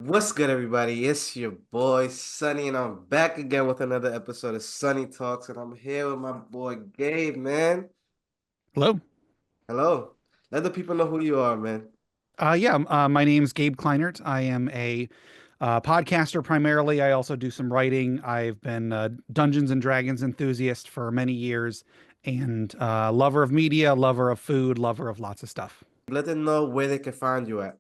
What's good, everybody? It's your boy Sunny, and I'm back again with another episode of Sunny Talks, and I'm here with my boy Gabe, man. Hello. Hello. Let the people know who you are, man. My name's Gabe Kleinert. I am a podcaster primarily. I also do some writing. I've been a Dungeons and Dragons enthusiast for many years and lover of media, lover of food, lover of lots of stuff. Let them know where they can find you at.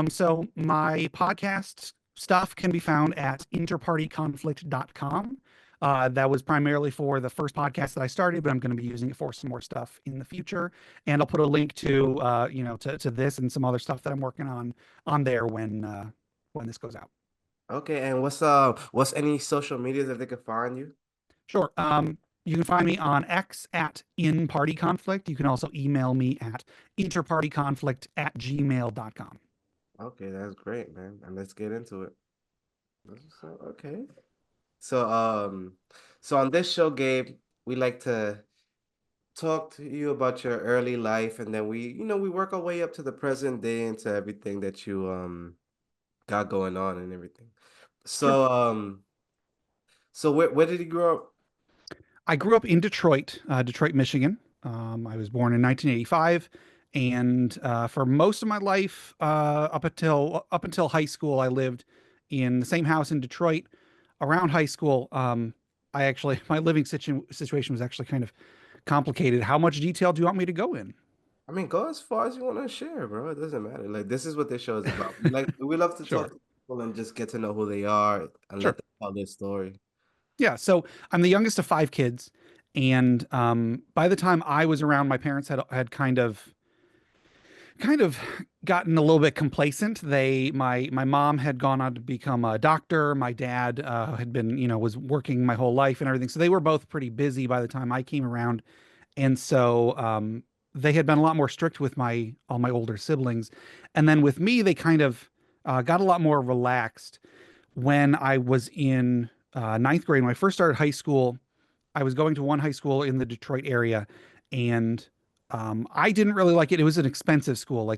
So my podcast stuff can be found at interpartyconflict.com. That was primarily for the first podcast that I started, but I'm going to be using it for some more stuff in the future. And I'll put a link to to this and some other stuff that I'm working on there when this goes out. Okay, and what's any social medias that they can find you? Sure. You can find me on X at InPartyConflict. You can also email me at interpartyconflict@gmail.com. Okay, that's great, man. And let's get into it. Okay. So um so on this show, Gabe, we like to talk to you about your early life, and then we work our way up to the present day into everything that you got going on and everything. Sure. So where did you grow up? I grew up in Detroit, Michigan. I was born in 1985, and for most of my life, up until high school, I lived in the same house in Detroit. Around high school, I actually my living situation was actually kind of complicated. How much detail do you want me to go in? I mean, go as far as you want to share, bro. It doesn't matter. Like, this is what this show is about. We love to talk Sure, to people and just get to know who they are and let sure. them tell their story. Yeah, so I'm the youngest of five kids, and by the time I was around, my parents had kind of gotten a little bit complacent. My mom had gone on to become a doctor. My dad had been, was working my whole life and everything. So they were both pretty busy by the time I came around. And so they had been a lot more strict with my all my older siblings. And then with me, they kind of got a lot more relaxed when I was in ninth grade. When I first started high school, I was going to one high school in the Detroit area, and I didn't really like it. It was an expensive school.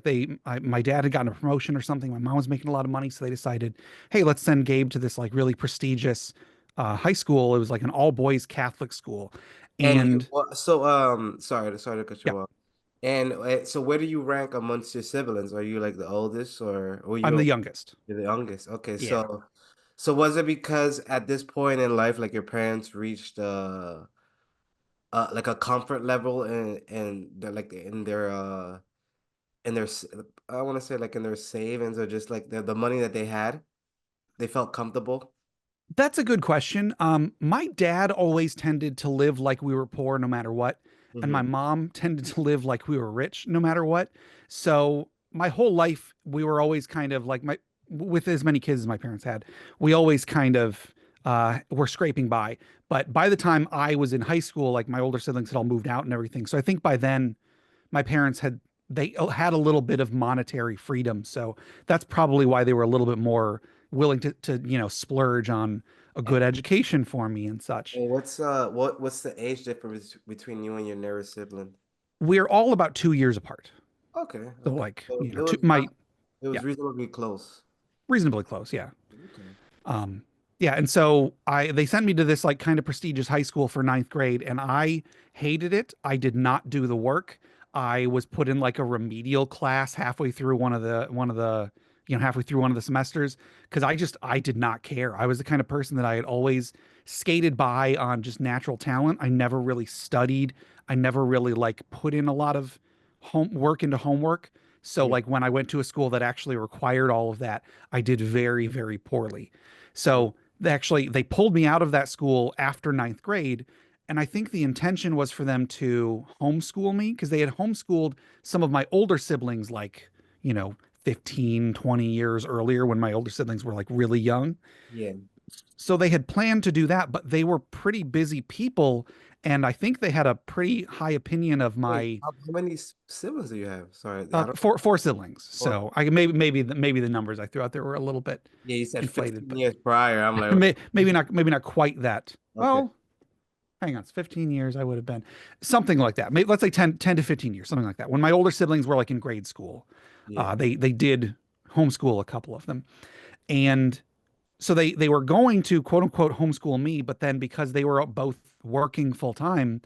My dad had gotten a promotion or something. My mom was making a lot of money, so they decided, hey, let's send Gabe to this like really prestigious high school. It was like an all boys Catholic school, and sorry to cut yeah, you off. And so where do you rank amongst your siblings? Are you like the oldest or I'm the youngest. you're the youngest? Okay, Yeah. so was it because at this point in life, like your parents reached like a comfort level and they're like in their I want to say like in their savings or just like the money that they had, they felt comfortable? That's a good question. My dad always tended to live like we were poor no matter what, and my Hmm. mom tended to live like we were rich no matter what. So my whole life, we were always kind of like my with as many kids as my parents had, we always kind of were scraping by. But by the time I was in high school, like my older siblings had all moved out and everything. So I think by then my parents had a little bit of monetary freedom. So that's probably why they were a little bit more willing to splurge on a good education for me and such. And what's the age difference between you and your nearest sibling? We're all about 2 years apart. Okay, So okay. like, So two, my it yeah, was reasonably close. reasonably close. Yeah. Okay. Um, yeah, and so they sent me to this like kind of prestigious high school for ninth grade, and I hated it. I did not do the work. I was put in like a remedial class halfway through halfway through one of the semesters because I did not care. I was the kind of person that I had always skated by on just natural talent. I never really studied. I never really like put in a lot of homework into homework. So Yeah. like when I went to a school that actually required all of that, I did very, very poorly. So they pulled me out of that school after ninth grade. And I think the intention was for them to homeschool me because they had homeschooled some of my older siblings, like, 15, 20 years earlier when my older siblings were like really young. Yeah. So they had planned to do that, but they were pretty busy people. And I think they had a pretty high opinion of Wait, my how many siblings do you have? Sorry, I don't. four siblings. Or, So maybe the numbers I threw out there were a little bit yeah, you said inflated, 15 but years prior. I'm like, maybe not quite that. okay. Well, hang on, it's 15 years I would have been something like that. Let's say 10 to 15 years, something like that. When my older siblings were like in grade school, Yeah. they did homeschool a couple of them. And so they were going to quote unquote homeschool me, but then because they were both working full time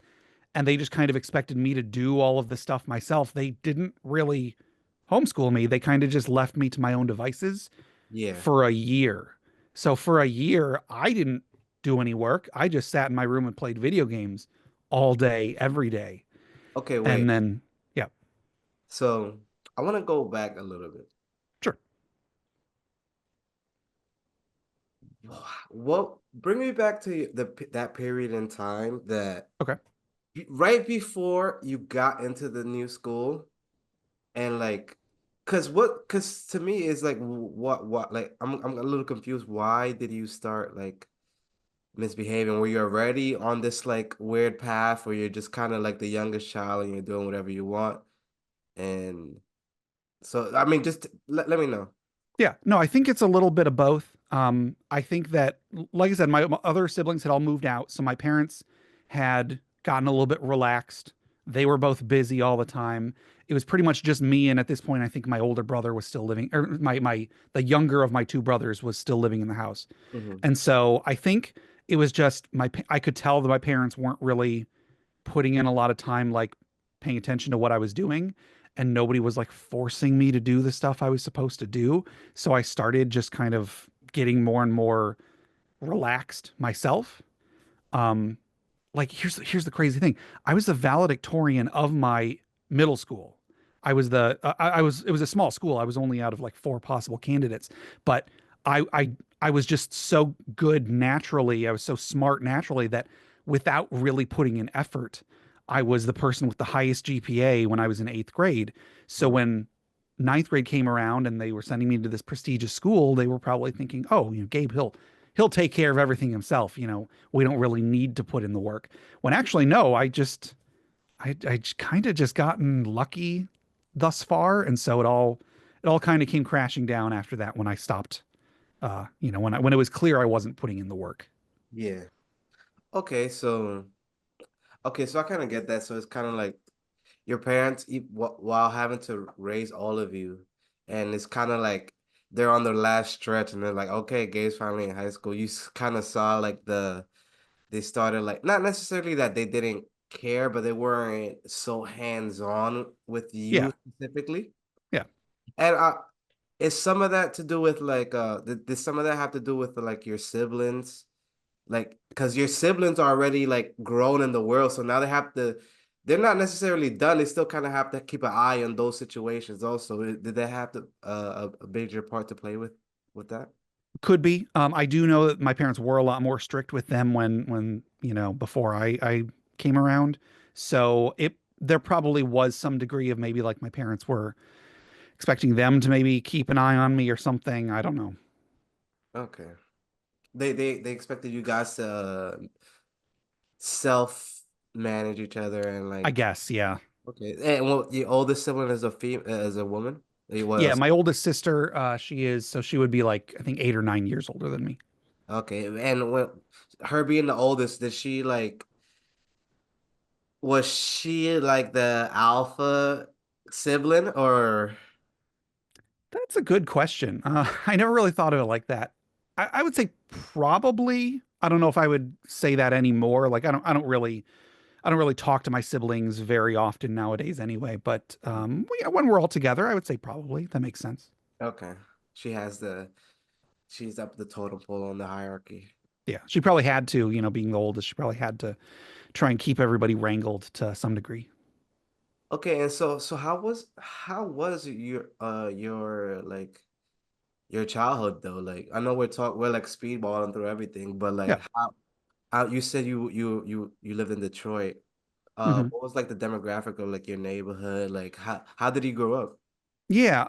and they just kind of expected me to do all of the stuff myself, they didn't really homeschool me. They kind of just left me to my own devices Yeah. for a year. So for a year, I didn't do any work. I just sat in my room and played video games all day, every day. Okay, And wait. then, yeah, So I want to go back a little bit. sure. What bring me back to that period in time that Okay. right before you got into the new school and like because to me it's like what like I'm a little confused. Why did you start like misbehaving? Were you already on this like weird path where you're just kind of like the youngest child and you're doing whatever you want? And so I mean just let me know. Yeah, no, I think it's a little bit of both. I think that, like I said, my other siblings had all moved out, so my parents had gotten a little bit relaxed. They were both busy all the time. It was pretty much just me, and at this point, I think my older brother was still living, or the younger of my two brothers was still living in the house. Hmm. And so I think it was just I could tell that my parents weren't really putting in a lot of time, like paying attention to what I was doing. And nobody was like forcing me to do the stuff I was supposed to do. So I started just kind of getting more and more relaxed myself. Um, like here's the crazy thing. I was the valedictorian of my middle school. I was it was a small school. I was only out of like four possible candidates, but I was just so good naturally. I was so smart naturally that without really putting in effort, I was the person with the highest GPA when I was in eighth grade. So when ninth grade came around and they were sending me to this prestigious school, they were probably thinking, "Oh, Gabe, he'll take care of everything himself. We don't really need to put in the work." When actually, no, I kind of just gotten lucky thus far, and so it all kind of came crashing down after that when I stopped. When it was clear I wasn't putting in the work. Yeah. Okay, so I kind of get that. So it's kind of like your parents, while having to raise all of you, and it's kind of like they're on their last stretch, and they're like, okay, Gabe's finally in high school. You kind of saw like they started like not necessarily that they didn't care, but they weren't so hands-on with Yeah, you specifically. yeah. And is some of that to do with like did some of that have to do with like your siblings? Like because your siblings are already like grown in the world, so now they're not necessarily done, they still kind of have to keep an eye on those situations also. Did they have to a major part to play with that? Could be. I do know that my parents were a lot more strict with them when before I came around. So there probably was some degree of maybe like my parents were expecting them to maybe keep an eye on me or something. I don't know. Okay, they expected you guys to self manage each other and I like. guess, yeah. Okay, and well, your oldest sibling is a woman. What Yeah, else? my oldest sister, she would be like I think 8 or 9 years older than me. Okay, and when her being the oldest, did she like was she like the alpha sibling or That's a good question. I never really thought of it like that. I would say probably. I don't know if I would say that anymore. Like I don't really talk to my siblings very often nowadays anyway. But yeah, when we're all together, I would say probably. That makes sense. okay? She has she's up the totem pole on the hierarchy. Yeah, she probably had to. Being the oldest, she probably had to try and keep everybody wrangled to some degree. Okay, and so how was your like your childhood though? Like I know we're like speedballing through everything, but Yeah. like how you said you lived in Detroit. Hmm. What was like the demographic of like your neighborhood? Like how did you grow up? Yeah.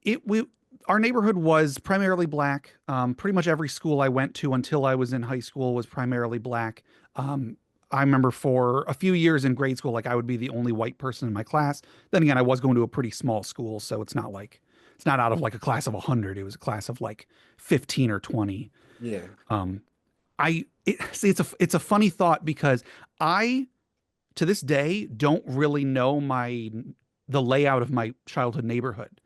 It we Our neighborhood was primarily black. Pretty much every school I went to until I was in high school was primarily black. Um, I remember for a few years in grade school, like I would be the only white person in my class. Then again, I was going to a pretty small school, so it's not out of like a class of 100. It was a class of like 15 or 20. Yeah. Um, see, it's a funny thought because I to this day don't really know the layout of my childhood neighborhood.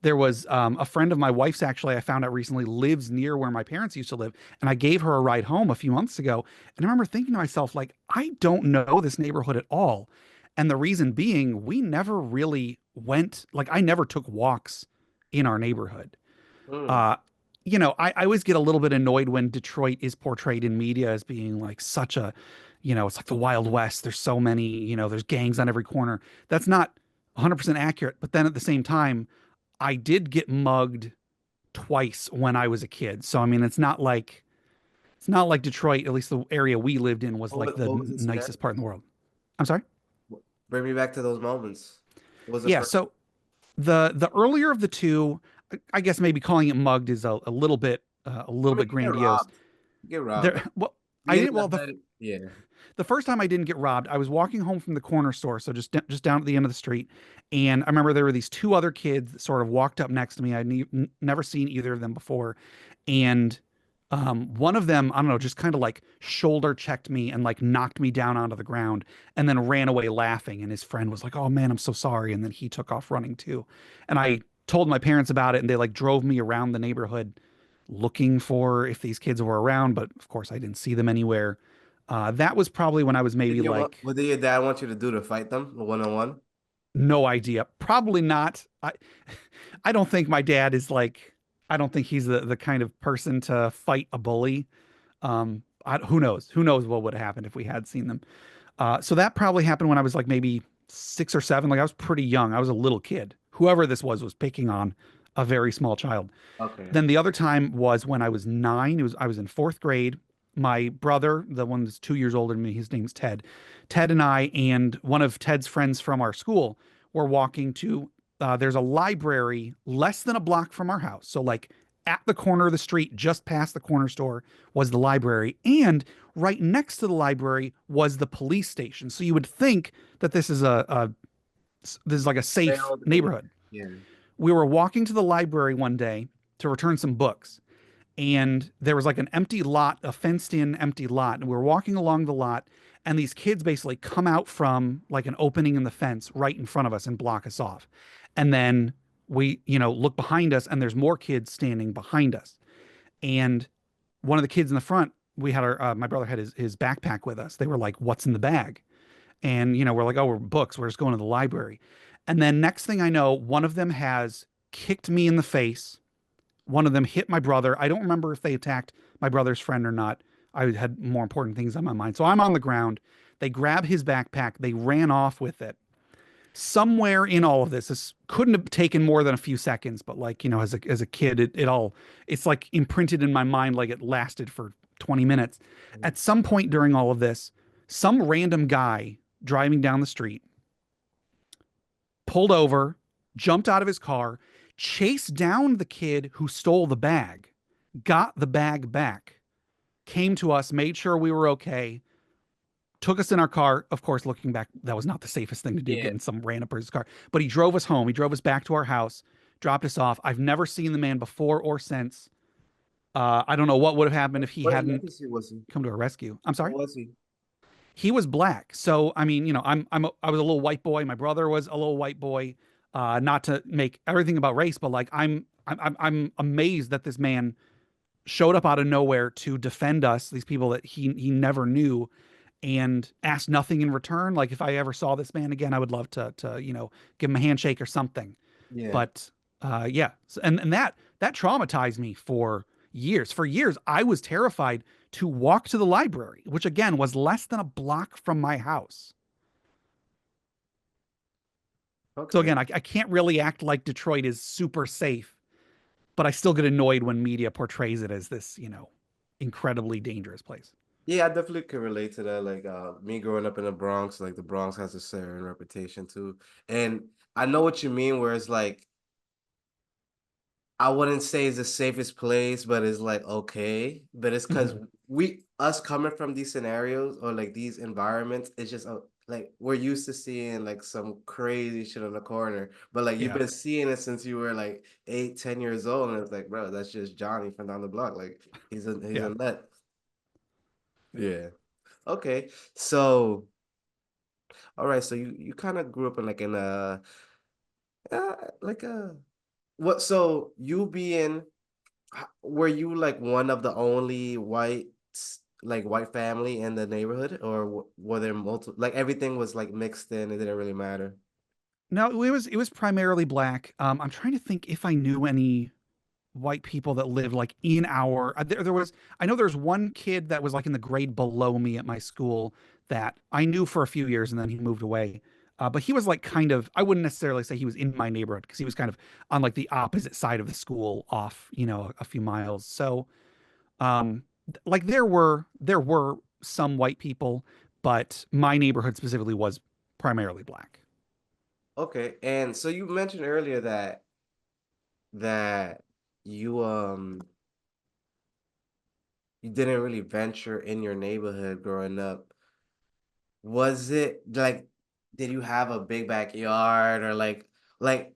There was a friend of my wife's, actually, I found out recently, lives near where my parents used to live. And I gave her a ride home a few months ago. And I remember thinking to myself, like, I don't know this neighborhood at all. And the reason being, we never really went, like, I never took walks in our neighborhood. Hmm. Uh, I always get a little bit annoyed when Detroit is portrayed in media as being like such a, it's like the Wild West. There's so many, there's gangs on every corner. That's not 100% accurate. But then at the same time, I did get mugged twice when I was a kid. So I mean, it's not like Detroit, at least the area we lived in, was like the What was the nicest scenario? part in the world. I'm sorry. Bring me back to those moments. What was the Yeah. first? So the earlier of the two, I guess maybe calling it mugged is a I little mean, bit you get grandiose. robbed. You get robbed. There, Like, well, I being didn't. in the Well, hood. Yeah. the first time I didn't get robbed, I was walking home from the corner store, so just down at the end of the street, and I remember there were these two other kids that sort of walked up next to me. I'd never seen either of them before, and one of them, I don't know, just kind of like shoulder checked me and like knocked me down onto the ground, and then ran away laughing. And his friend was like, "Oh man, I'm so sorry," and then he took off running too. And I told my parents about it, and they like drove me around the neighborhood looking for if these kids were around, but of course I didn't see them anywhere. That was probably when I was maybe like, What did your dad want you to do to fight them one on one? no idea. Probably not. I don't think my dad is like, I don't think he's the kind of person to fight a bully. Who knows? Who knows what would have happened if we had seen them? So that probably happened when I was like maybe 6 or 7. Like I was pretty young. I was a little kid. Whoever this was picking on a very small child. Okay. Then the other time was when I was 9. I was in fourth grade. My brother, the one that's 2 years older than me, his name's Ted. Ted and I and one of Ted's friends from our school were walking to. There's a library less than a block from our house. So like at the corner of the street, just past the corner store, was the library, and right next to the library was the police station. So you would think that this is like a safe Failed in neighborhood. yeah. We were walking to the library one day to return some books, and there was like an empty lot, a fenced in empty lot, and we were walking along the lot, and these kids basically come out from like an opening in the fence right in front of us and block us off. And then we, look behind us, and there's more kids standing behind us. And one of the kids in the front, we had my brother had his backpack with us. They were like, "What's in the bag?" And we're like, "Oh, we're books. We're just going to the library." And then next thing I know, one of them has kicked me in the face. One of them hit my brother. I don't remember if they attacked my brother's friend or not. I had more important things on my mind. So I'm on the ground. They grab his backpack. They ran off with it. Somewhere in all of this couldn't have taken more than a few seconds, but like, as a kid, it's like imprinted in my mind like it lasted for 20 minutes. At some point during all of this, some random guy driving down the street pulled over, jumped out of his car, chased down the kid who stole the bag, got the bag back, came to us, made sure we were okay, took us in our car. Of course, looking back, that was not the safest thing to do, Yeah. getting some random person's car. But he drove us home. He drove us back to our house, dropped us off. I've never seen the man before or since. I don't know what would have happened if he What hadn't ethnicity was he? come to our rescue. I'm sorry. What was he? He was black. So I mean, I was a little white boy. My brother was a little white boy. Not to make everything about race, but like I'm amazed that this man showed up out of nowhere to defend us, these people that he never knew, and asked nothing in return. Like if I ever saw this man again, I would love to give him a handshake or something. Yeah. But yeah, and that traumatized me for years. For years, I was terrified to walk to the library, which again was less than a block from my house. So Okay. again, I can't really act like Detroit is super safe, but I still get annoyed when media portrays it as this, incredibly dangerous place. Yeah, I definitely can relate to that. Like me growing up in the Bronx, like the Bronx has a certain reputation too. And I know what you mean, where it's like I wouldn't say it's the safest place, but it's like okay. But it's because Mhm. us coming from these scenarios or like these environments, it's just like we're used to seeing like some crazy shit on the corner. But like you've Yeah, been seeing it since you were like 8, 10 years old, and it's like, bro, that's just Johnny from down the block. Like he's yeah. a nut. Yeah. Okay. So, all right. So you kind of grew up in like in a like a what? So you being, were you like one of the only like white family in the neighborhood, or were there multiple? Like everything was like mixed in. It didn't really matter. No, it was primarily black. I'm trying to think if I knew any white people that lived like in our there was I know there's one kid that was like in the grade below me at my school that I knew for a few years and then he moved away. But he was like kind of I wouldn't necessarily say he was in my neighborhood because he was kind of on like the opposite side of the school off, a few miles. So like there were some white people, but my neighborhood specifically was primarily black. Okay, and so you mentioned earlier that you you didn't really venture in your neighborhood growing up. Was it like, did you have a big backyard, or like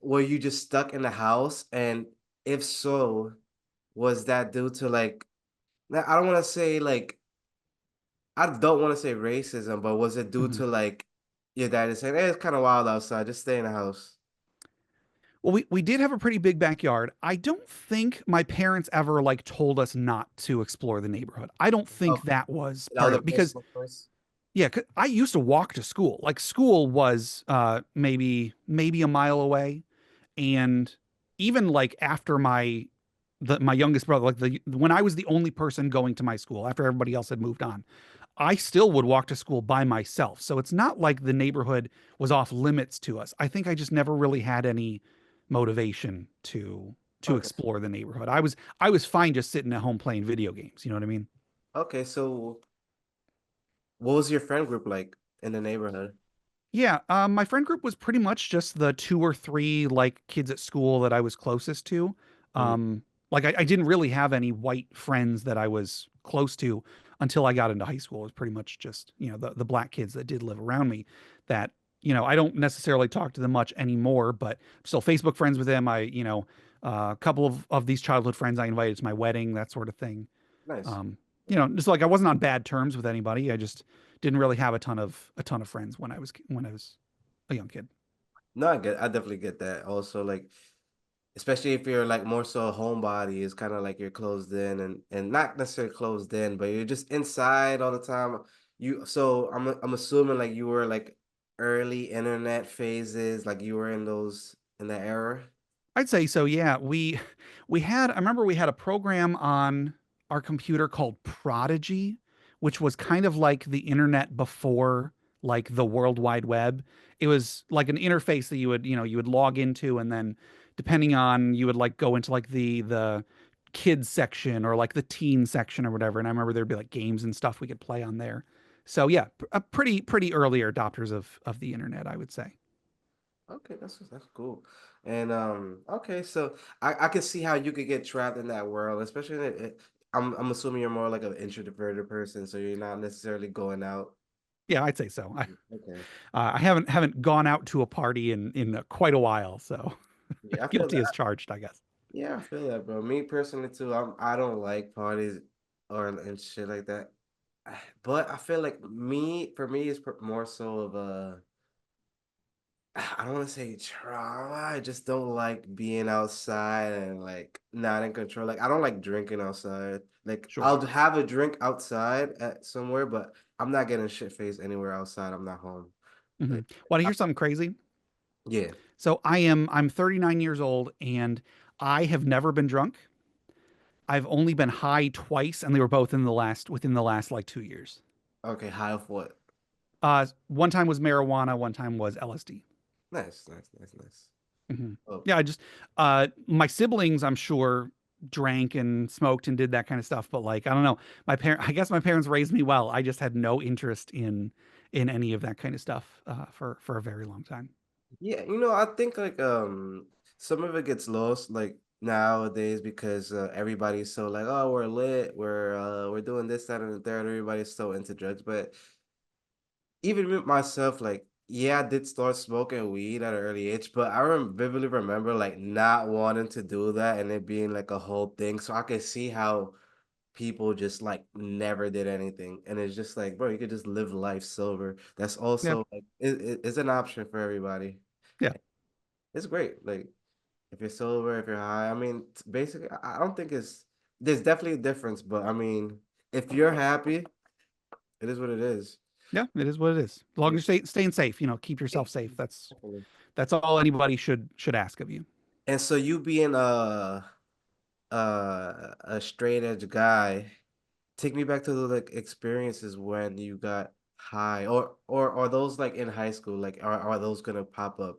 were you just stuck in the house? And if so, was that due to like, now, I don't want to say like, I don't want to say racism, but was it due Mhm. to like your dad is saying, hey, it's kind of wild outside, just stay in the house? Well, we did have a pretty big backyard. I don't think my parents ever like told us not to explore the neighborhood. I don't think Okay, that was that was part of a it because personal choice. yeah, 'cause I used to walk to school. Like school was maybe a mile away, and even like after my youngest brother, like the when I was the only person going to my school after everybody else had moved on, I still would walk to school by myself. So it's not like the neighborhood was off limits to us. I think I just never really had any motivation to Okay, explore the neighborhood. I was fine just sitting at home playing video games. You know what I mean? okay. So what was your friend group like in the neighborhood? Yeah, my friend group was pretty much just the two or three like kids at school that I was closest to. Mm, Like I didn't really have any white friends that I was close to until I got into high school. It was pretty much just, the black kids that did live around me that, I don't necessarily talk to them much anymore, but I'm still Facebook friends with them. A couple of these childhood friends I invited to my wedding, that sort of thing. nice. Um, just like I wasn't on bad terms with anybody. I just didn't really have a ton of friends when I was a young kid. No, I definitely get that. Also, like, especially if you're like more so a homebody, it's kind of like you're closed in, and not necessarily closed in, but you're just inside all the time. So I'm assuming like you were like early internet phases, like you were in those in that era. I'd say so. Yeah, I remember we had a program on our computer called Prodigy, which was kind of like the internet before like the World Wide Web. It was like an interface that you would log into, and then depending on you would like go into like the kids section or like the teen section or whatever. And I remember there'd be like games and stuff we could play on there. So yeah, a pretty earlier adopters of the internet, I would say. Okay, that's cool. And okay, so I can see how you could get trapped in that world, especially I'm assuming you're more like an introverted person, so you're not necessarily going out. Yeah, I'd say so. Okay. I haven't gone out to a party in quite a while, so Yeah, I feel guilty as that. charged, I guess. Yeah, I feel that, bro. Me personally too. I don't like parties or and shit like that. But I feel like for me, it's more so of a, I don't want to say trauma. I just don't like being outside and like not in control. Like I don't like drinking outside. Like Sure. I'll have a drink outside at somewhere, but I'm not getting shit faced anywhere outside. I'm not home. Hmm. Like, Want to I, hear something crazy? yeah. So I'm 39 years old and I have never been drunk. I've only been high twice, and they were both within the last like 2 years. Okay. High of what? One time was marijuana, one time was LSD. Nice, nice, nice, nice. Hmm. Oh, Yeah, I just my siblings, I'm sure, drank and smoked and did that kind of stuff, but like I don't know, I guess my parents raised me well. I just had no interest in any of that kind of stuff for a very long time. yeah, I think like some of it gets lost like nowadays because everybody's so like, oh, we're lit, we're doing this, that, and the third. Everybody's so into drugs. But even with myself, like, yeah, I did start smoking weed at an early age, but vividly remember like not wanting to do that and it being like a whole thing. So I could see how people just like never did anything. And it's just like, bro, you could just live life sober. That's Yeah, also like it's an option for everybody. yeah. It's great. Like, If you're sober, if you're high, I mean, basically, I don't think there's definitely a difference, but I mean, if you're happy, it is what it is. Yeah, it is what it is. As long Yeah. as you're staying safe, keep yourself safe. That's all anybody should ask of you. And so you being a straight edge guy, take me back to the like experiences when you got high, or are those like in high school? Like, are those gonna pop up?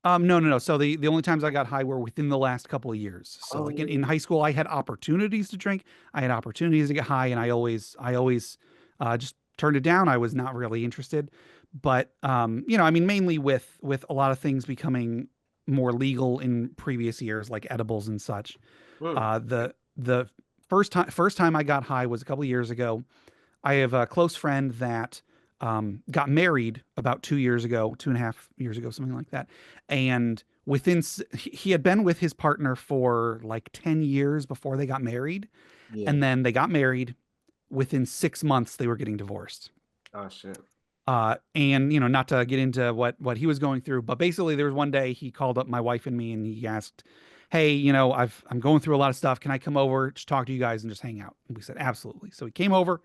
No, no, no. So the only times I got high were within the last couple of years. So like in Oh, high school, I had opportunities to drink. I had opportunities to get high, and I always just turned it down. I was not really interested. But I mean, mainly with a lot of things becoming more legal in previous years, like edibles and such. hmm, The first time I got high was a couple of years ago. I have a close friend that got married about 2 years ago, 2.5 years ago, something like that. And he had been with his partner for like 10 years before they got married. yeah. And then they got married. Within 6 months, they were getting divorced. Oh shit. And not to get into what he was going through, but basically there was one day he called up my wife and me and he asked, "Hey, I'm going through a lot of stuff. Can I come over to talk to you guys and just hang out?" And we said, "Absolutely." So he came over,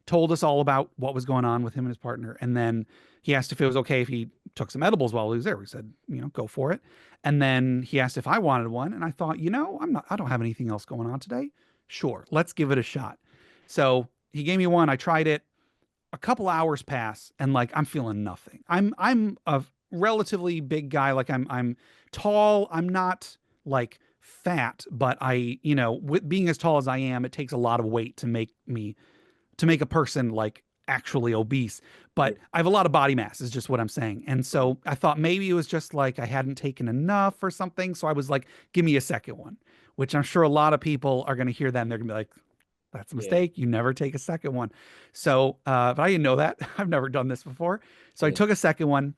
told us all about what was going on with him and his partner, and then he asked if it was okay if he took some edibles while he was there. We said, "Go for it." And then he asked if I wanted one, and I thought, I don't have anything else going on today. Sure, let's give it a shot. So he gave me one. I tried it. A couple hours pass and like I'm feeling nothing. I'm a relatively big guy. Like I'm tall. I'm not like fat, but with being as tall as I am, it takes a lot of weight to make a person like actually obese. Yeah. But I have a lot of body mass, is just what I'm saying. And so I thought maybe it was just like I hadn't taken enough or something. So I was like, give me a second one, which I'm sure a lot of people are going to hear that and they're going to be like, that's a Yeah. mistake. You never take a second one. So, but I didn't know that. I've never done this before. So I Yeah. took a second one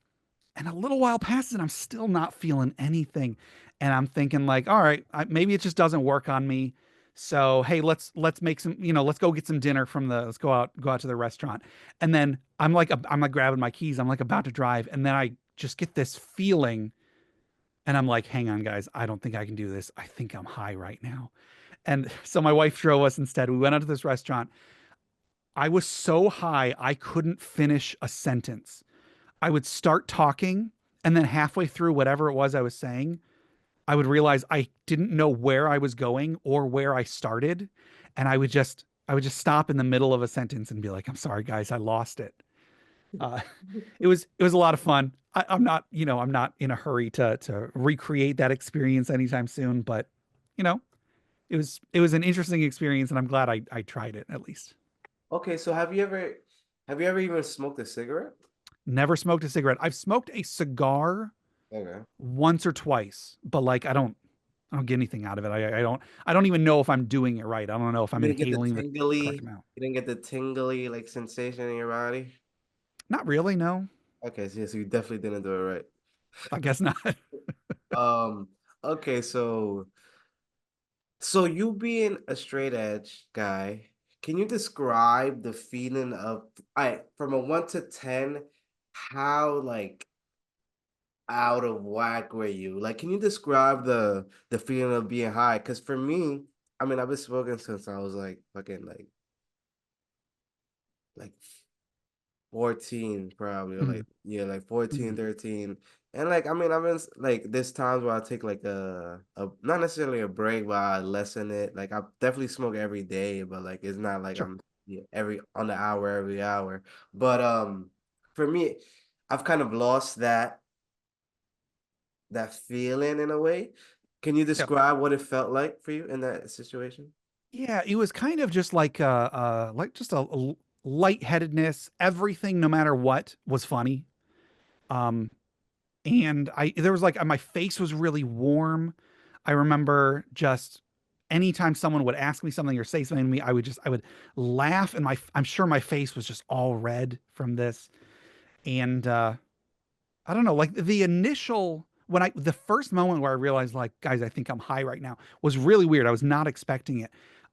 and a little while passes and I'm still not feeling anything. And I'm thinking like, all right, maybe it just doesn't work on me. So, hey, let's make some, let's go get some dinner let's go out to the restaurant. And then I'm like grabbing my keys. I'm like about to drive. And then I just get this feeling and I'm like, hang on, guys, I don't think I can do this. I think I'm high right now. And so my wife drove us instead. We went out to this restaurant. I was so high, I couldn't finish a sentence. I would start talking, and then halfway through whatever it was I was saying, I would realize I didn't know where I was going or where I started. And I would just stop in the middle of a sentence and be like, I'm sorry, guys, I lost it. Uh, it was a lot of fun. I'm not in a hurry to recreate that experience anytime soon, but you know, it was an interesting experience, and I'm glad I tried it at least. Okay, so have you ever even smoked a cigarette? Never smoked a cigarette. I've smoked a cigar Okay. once or twice, but like I don't get anything out of it. I don't even know if I'm doing it right. I don't know if I'm You didn't get the inhaling the tingly, correct amount. you didn't get the tingly like sensation in your body? Not really, no. Okay, so you definitely didn't do it right. I guess not. Um, okay, so you being a straight edge guy, can you describe the feeling of I from a 1 to 10, how like out of whack were you? Like, can you describe the feeling of being high? Because for me, I mean, I've been smoking since I was like fucking like 14 probably, or Mm, like yeah, like 14, mm, 13. And like I mean I've been like there's times where I take like a not necessarily a break, but I lessen it. Like I definitely smoke every day, but like it's not like sure. I'm yeah, every on the hour, every hour. But for me, I've kind of lost that feeling in a way. Can you Yeah. describe what it felt like for you in that situation? Yeah, it was kind of just like just a lightheadedness. Everything, no matter what, was funny. Um, and I there was like my face was really warm. I remember just anytime someone would ask me something or say something to me, I would laugh and I'm sure my face was just all red from this. And I don't know, like the initial when I the first moment where I realized like, guys, I think I'm high right now was really weird. I was not expecting it.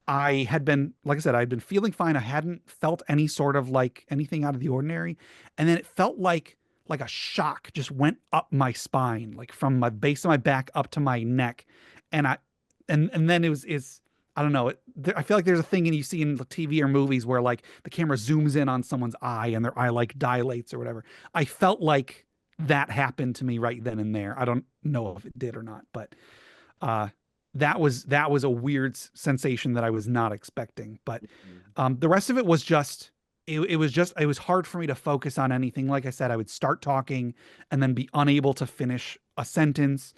I had been, like I said, I'd been feeling fine. I hadn't felt any sort of like anything out of the ordinary. And then it felt like a shock just went up my spine, like from my base of my back up to my neck. And I, and then it's, I don't know. I feel like there's a thing and you see in TV or movies where like the camera zooms in on someone's eye and their eye like dilates or whatever. I felt like that happened to me right then and there. I don't know if it did or not, but uh, that was a weird sensation that I was not expecting. But Mhm. the rest of it was just it was hard for me to focus on anything. Like I said, I would start talking and then be unable to finish a sentence.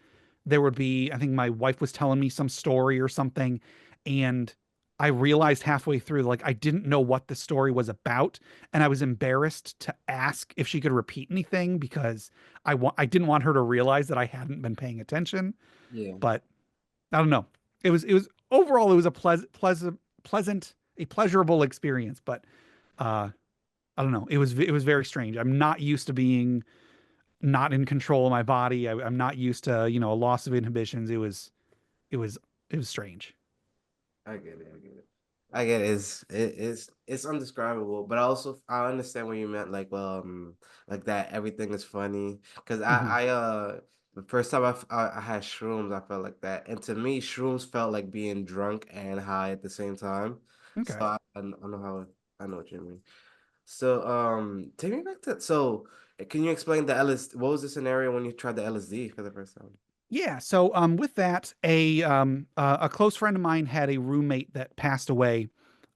There would be, I think my wife was telling me some story or something, and I realized halfway through, like I didn't know what the story was about, and I was embarrassed to ask if she could repeat anything because I didn't want her to realize that I hadn't been paying attention. Yeah, But I don't know. It was overall it was a pleasant a pleasurable experience, but uh I don't know. It was very strange. I'm not used to being not in control of my body. I'm not used to, a loss of inhibitions. It was it was strange. I get it. I get it. I get it. It's undescribable, but I understand what you meant. Like that everything is funny. Cause Hmm. the first time I had shrooms, I felt like that, and to me, shrooms felt like being drunk and high at the same time. So Okay. I know how I know what you mean. So take me back to can you explain the LSD? What was the scenario when you tried the LSD for the first time? Yeah, so with that, a close friend of mine had a roommate that passed away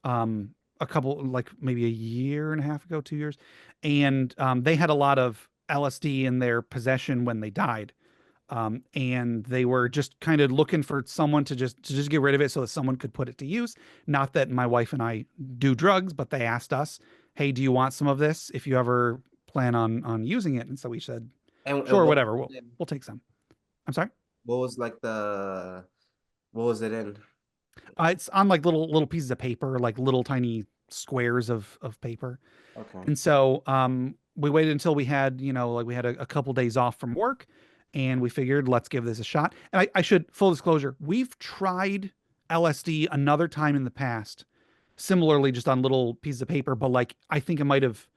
a couple like maybe a year and a half ago, 2 years, and they had a lot of LSD in their possession when they died. And they were just kind of looking for someone to just get rid of it so that someone could put it to use. Not that my wife and I do drugs, but they asked us, "Hey, do you want some of this if you ever plan on using it?" And so we said, And "Sure, whatever. We'll take some." I'm sorry. what was like the what was it in? It's on like little pieces of paper, like little tiny squares of paper. Okay. And so we waited until we had, like we had a couple days off from work, and we figured let's give this a shot. And I should, full disclosure, we've tried LSD another time in the past, similarly just on little pieces of paper, but like I think it might have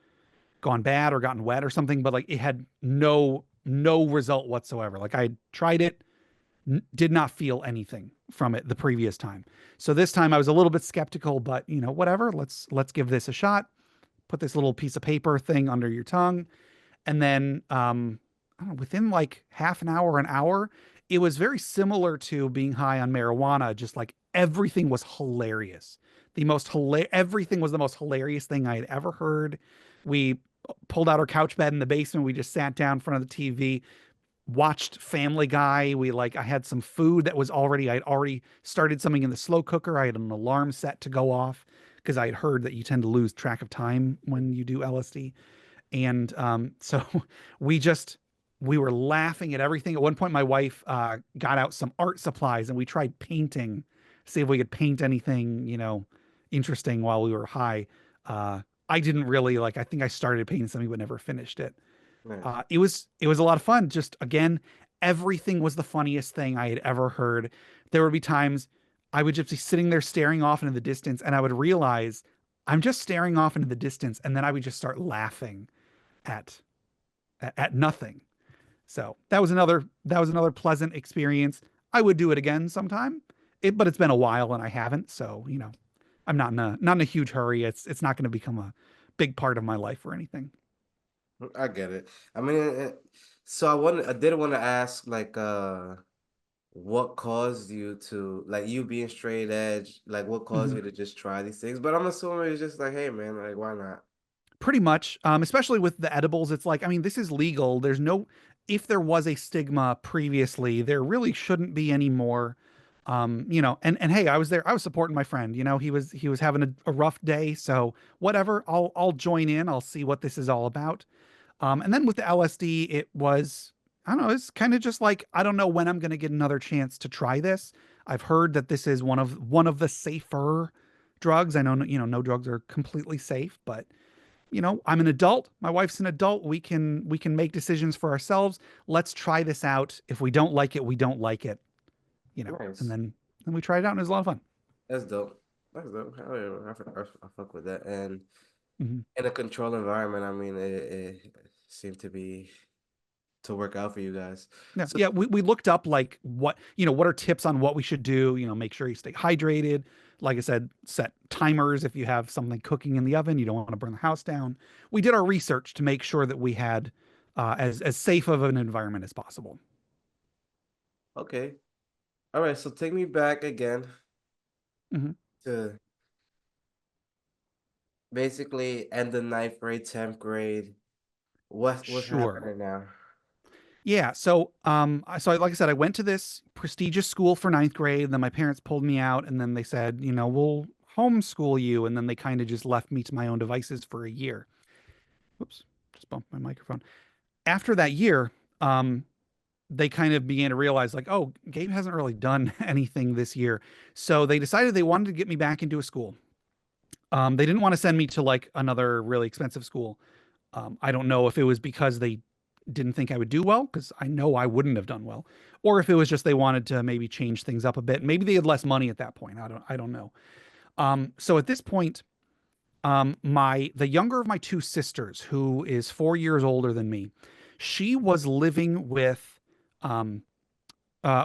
gone bad or gotten wet or something, but like it had no result whatsoever. Like I tried it, did not feel anything from it the previous time. So this time I was a little bit skeptical, but whatever, let's give this a shot. Put this little piece of paper thing under your tongue, and then I don't know, within like half an hour, it was very similar to being high on marijuana. Just like everything was hilarious. Everything was the most hilarious thing I had ever heard. We pulled out our couch bed in the basement. We just sat down in front of the TV, watched Family Guy. I had some food that was already, I'd already started something in the slow cooker. I had an alarm set to go off because I had heard that you tend to lose track of time when you do LSD. And so we just, we were laughing at everything. At one point, my wife got out some art supplies and we tried painting, see if we could paint anything, interesting while we were high. I didn't really I think I started painting something but never finished it. Nice. It was a lot of fun. Just again, everything was the funniest thing I had ever heard. There would be times I would just be sitting there staring off into the distance, and I would realize I'm just staring off into the distance, and then I would just start laughing at at nothing. So that was another pleasant experience. I would do it again sometime, but it's been a while and I haven't. So I'm not in a huge hurry. It's not going to become a big part of my life or anything. I get it. I mean, so I did want to ask what caused you to like you being straight edge, like what caused Mhm. you to just try these things? But I'm assuming it's just like, hey man, like why not? Pretty much, especially with the edibles, it's like, I mean, this is legal. There's no, if there was a stigma previously, there really shouldn't be any more. And hey, I was there. I was supporting my friend. He was having a rough day, so whatever. I'll join in. I'll see what this is all about. And then with the LSD, it was, I don't know, it's kind of just like I don't know when I'm going to get another chance to try this. I've heard that this is one of the safer drugs. I know, no drugs are completely safe, but I'm an adult, my wife's an adult, we can make decisions for ourselves. Let's try this out. If we don't like it, we don't like it, and Nice. then we tried it out and it was a lot of fun. That's dope. That's dope. Hell yeah, I fuck with that. And Mhm. in a controlled environment, I mean, it seemed to work out for you guys. Yeah, So yeah. We looked up like what, what are tips on what we should do. Make sure you stay hydrated. Like I said, set timers if you have something cooking in the oven. You don't want to burn the house down. We did our research to make sure that we had as safe of an environment as possible. okay, all right. So take me back again Mhm. to basically end the ninth grade, 10th grade. What's Sure. happening now? Yeah. Like I said, I went to this prestigious school for ninth grade. And then my parents pulled me out, and then they said, we'll homeschool you. And then they kind of just left me to my own devices for a year. Whoops, just bumped my microphone. After that year, um, they kind of began to realize, like, oh, Gabe hasn't really done anything this year. So they decided they wanted to get me back into a school. They didn't want to send me to like another really expensive school. I don't know if it was because they didn't think I would do well, because I know I wouldn't have done well, or if it was just they wanted to maybe change things up a bit. Maybe they had less money at that point. I don't know. So at this point, my the younger of my two sisters, who is 4 years older than me, she was living with um,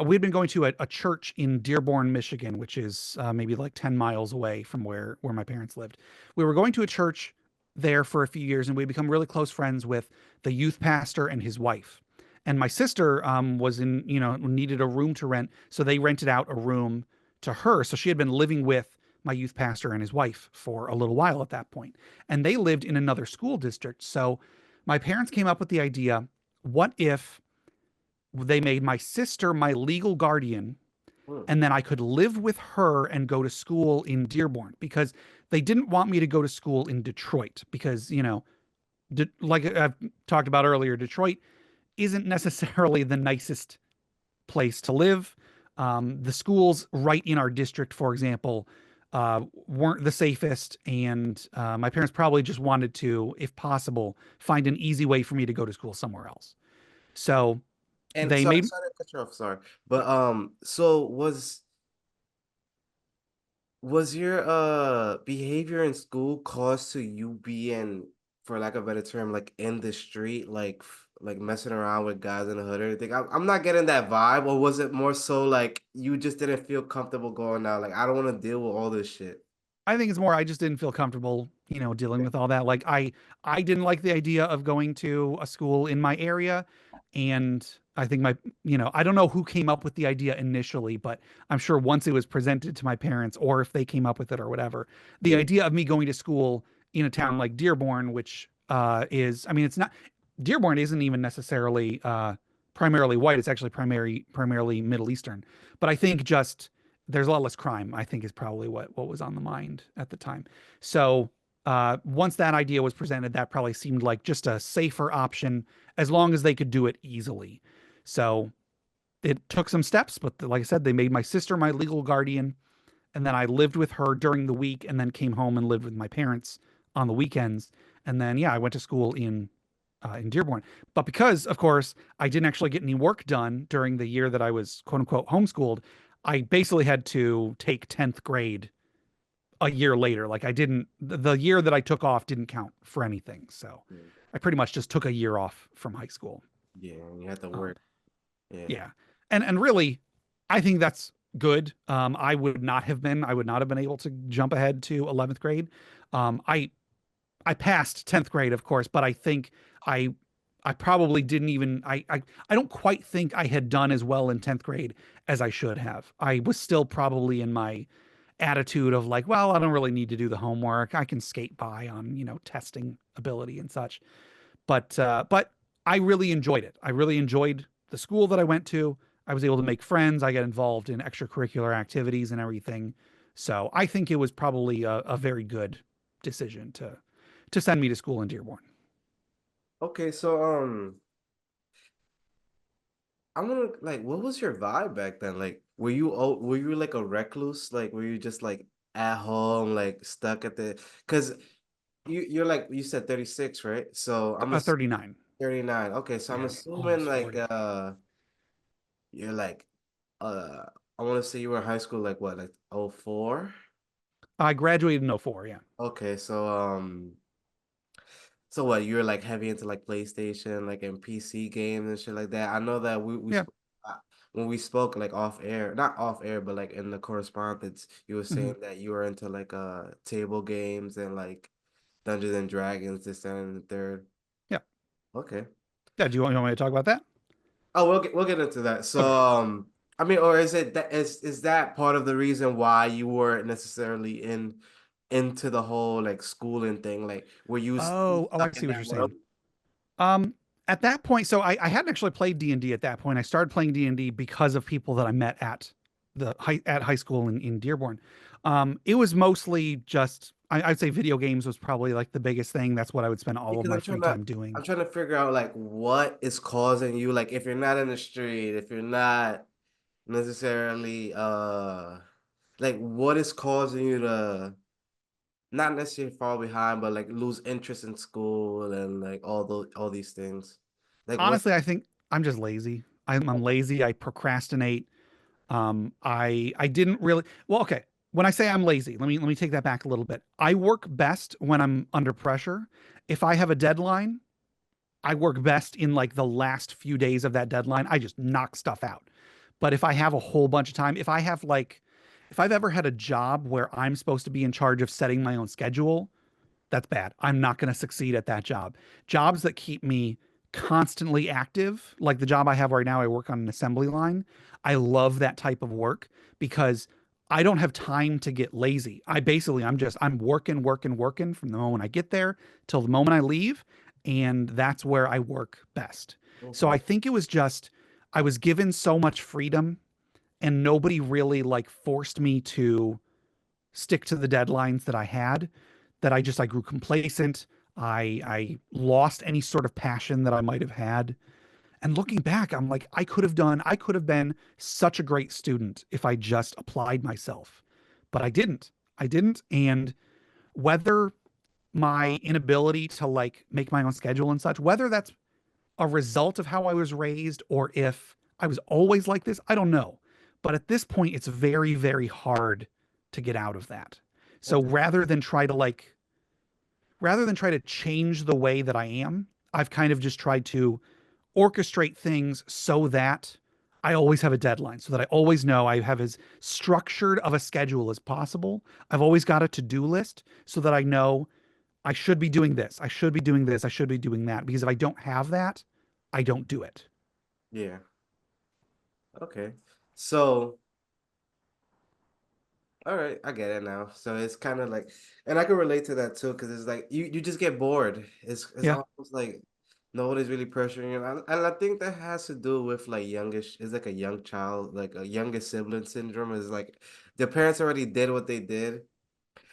we'd been going to a church in Dearborn, Michigan, which is maybe like 10 miles away from where my parents lived. We were going to a church there for a few years, and we'd become really close friends with the youth pastor and his wife. And my sister was needed a room to rent. So they rented out a room to her. So she had been living with my youth pastor and his wife for a little while at that point. And they lived in another school district. So my parents came up with the idea, what if they made my sister my legal guardian, Hmm. and then I could live with her and go to school in Dearborn, because they didn't want me to go to school in Detroit because, like I've talked about earlier, Detroit isn't necessarily the nicest place to live. The schools right in our district, for example, weren't the safest, and my parents probably just wanted to, if possible, find an easy way for me to go to school somewhere else. So And they sorry, made sorry to cut you off. Sorry, but so was your behavior in school caused to you being, for lack of a better term, like in the street, like messing around with guys in the hood or anything? I'm not getting that vibe. Or was it more so like you just didn't feel comfortable going out? Like I don't want to deal with all this shit. I think it's more I just didn't feel comfortable, dealing with all that. Like I didn't like the idea of going to a school in my area, and I think I don't know who came up with the idea initially, but I'm sure once it was presented to my parents, or if they came up with it or whatever, the idea of me going to school in a town like Dearborn, which I mean, it's not Dearborn isn't even necessarily primarily white. It's actually primarily Middle Eastern. But I think just there's a lot less crime, I think, is probably what was on the mind at the time. So once that idea was presented, that probably seemed like just a safer option, as long as they could do it easily. So it took some steps, but like I said, they made my sister my legal guardian, and then I lived with her during the week, and then came home and lived with my parents on the weekends. And then yeah, I went to school in Dearborn. But because, of course, I didn't actually get any work done during the year that I was quote unquote homeschooled, I basically had to take 10th grade a year later. Like I didn't, the year that I took off didn't count for anything. So Mm. I pretty much just took a year off from high school. Yeah, and you had to Um, work. Yeah. yeah. And really, I think that's good. I would not have been able to jump ahead to 11th grade. I passed 10th grade, of course, but I think I I probably didn't even I don't quite think I had done as well in 10th grade as I should have. I was still probably in my attitude of like, well, I don't really need to do the homework. I can skate by on, testing ability and such. But I really enjoyed it. I really enjoyed the school that I went to. I was able to make friends. I got involved in extracurricular activities and everything. So I think it was probably a very good decision to send me to school in Dearborn. Okay, so I want to like, what was your vibe back then? Like, were you like a recluse? Like, were you just like at home, like stuck at the? Because you're like you said 36, right? So I'm a 39. 39. Okay, so I'm Yeah, assuming almost like 40. you're like I want to say you were in high school like what, like 04? I graduated in '04. Yeah. Okay, so So what, you're like heavy into like PlayStation, like and PC games and shit like that. I know that Yeah. uh, when we spoke like off air, not off air, but like in the correspondence, you were Hmm. saying that you were into like table games and like Dungeons and Dragons, this, that, and the third. Yeah. Okay. Yeah. Do you want me to talk about that? Oh, we'll get into that. So, Okay. I mean, or is it that is that part of the reason why you weren't necessarily into the whole like schooling thing? Like, were you Oh, I stuck in see what that you're world? saying. Um, at that point, so I hadn't actually played D&D at that point. I started playing D&D because of people that I met at high school in Dearborn. It was mostly just I'd say video games was probably like the biggest thing. That's what I would spend all of Because my free time doing. I'm trying to figure out like what is causing you, like if you're not in the street, if you're not necessarily like what is causing you to not necessarily fall behind, but like lose interest in school and like all these things. Like what Honestly, I think I'm just lazy. I'm lazy. I procrastinate. I didn't really well, okay. When I say I'm lazy, let me take that back a little bit. I work best when I'm under pressure. If I have a deadline, I work best in like the last few days of that deadline. I just knock stuff out. But if I have a whole bunch of time, if I've ever had a job where I'm supposed to be in charge of setting my own schedule, that's bad. I'm not going to succeed at that job. Jobs that keep me constantly active, like the job I have right now, I work on an assembly line. I love that type of work because I don't have time to get lazy. I'm working, working, working from the moment I get there till the moment I leave. And that's where I work best. So okay. I think it was just, I was given so much freedom and nobody really like forced me to stick to the deadlines that I had, that I grew complacent. I lost any sort of passion that I might have had. And looking back, I'm like, I could have been such a great student if I just applied myself. But I didn't. I didn't. And whether my inability to like make my own schedule and such, whether that's a result of how I was raised or if I was always like this, I don't know. But at this point, it's very, very hard to get out of that. So Okay. rather than try to change the way that I am, I've kind of just tried to orchestrate things so that I always have a deadline, so that I always know I have as structured of a schedule as possible. I've always got a to-do list so that I know I should be doing this, I should be doing this, I should be doing that. Because if I don't have that, I don't do it. Yeah. Okay. So all right, I get it now. So it's kind of like, and I can relate to that too, because it's like you just get bored. It's Yeah. almost like nobody's really pressuring you, and I think that has to do with like youngish. It's like a young child, like a youngest sibling syndrome. Is like the parents already did what they did.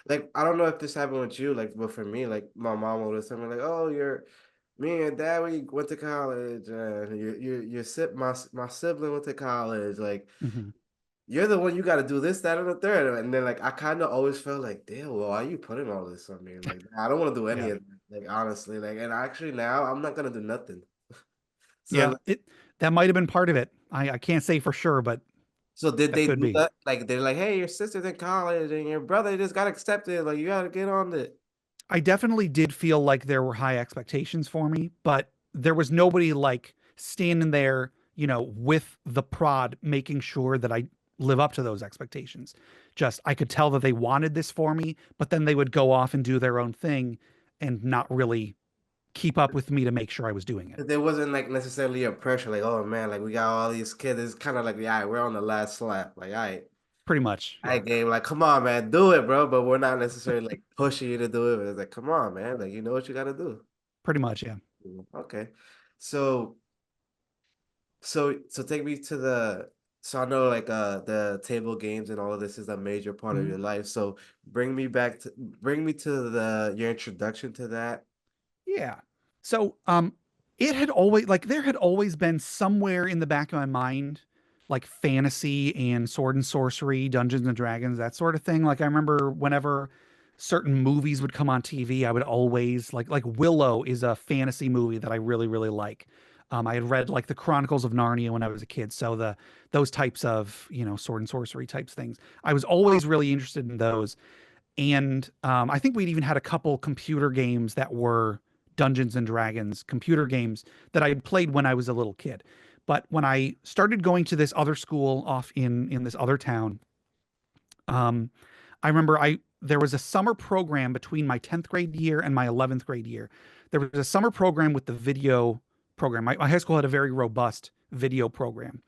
Like I don't know if this happened with you, like, but for me, like my mom would tell me like, "Oh, me and dad we went to college, and my sibling went to college, like." Mhm. You're the one, you got to do this, that, and the third. And then like I kind of always felt like, damn, well, why are you putting all this on me? Like I don't want to do any Yeah. of that. Like honestly, like and actually now I'm not gonna do nothing. So Yeah. It That might have been part of it. I can't say for sure, but so did that they could do be. that? Like they're like, hey, your sister's in college and your brother just got accepted. Like you gotta get on it. I definitely did feel like there were high expectations for me, but there was nobody like standing there, with the prod, making sure that I live up to those expectations. Just, I could tell that they wanted this for me, but then they would go off and do their own thing and not really keep up with me to make sure I was doing it. There wasn't like necessarily a pressure, like, oh man, like we got all these kids. It's kind of like, yeah, we're on the last slap. Like, Pretty much. all Yeah. right, Gabe, like, come on, man, do it, bro. But we're not necessarily like pushing you to do it. But it's like, come on, man, like you know what you gotta do. Pretty much. Yeah. Okay. So so take me to so I know like the table games and all of this is a major part of Mhm. your life. So bring me to the your introduction to that. Yeah. So, it had always like there had always been somewhere in the back of my mind, like fantasy and sword and sorcery, Dungeons and Dragons, that sort of thing. Like I remember whenever certain movies would come on TV, I would always like Willow is a fantasy movie that I really, really like. I had read like the Chronicles of Narnia when I was a kid, so those types of sword and sorcery types things. I was always really interested in those, and I think we'd even had a couple computer games that were Dungeons and Dragons computer games that I had played when I was a little kid. But when I started going to this other school off in this other town, um, I remember I there was a summer program between my 10th grade year and my 11th grade year. There was a summer program with the video program. My high school had a very robust video program.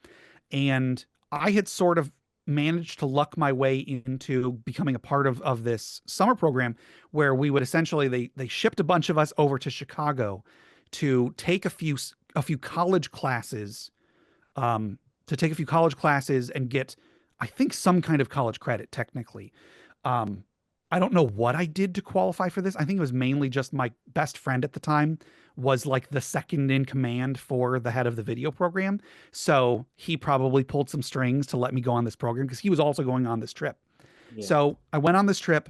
And I had sort of managed to luck my way into becoming a part of this summer program where we would essentially they shipped a bunch of us over to Chicago to take a few college classes, um, and get, I think, some kind of college credit technically. Um, I don't know what I did to qualify for this. I think it was mainly just my best friend at the time was like the second in command for the head of the video program. So he probably pulled some strings to let me go on this program because he was also going on this trip. Yeah. So I went on this trip.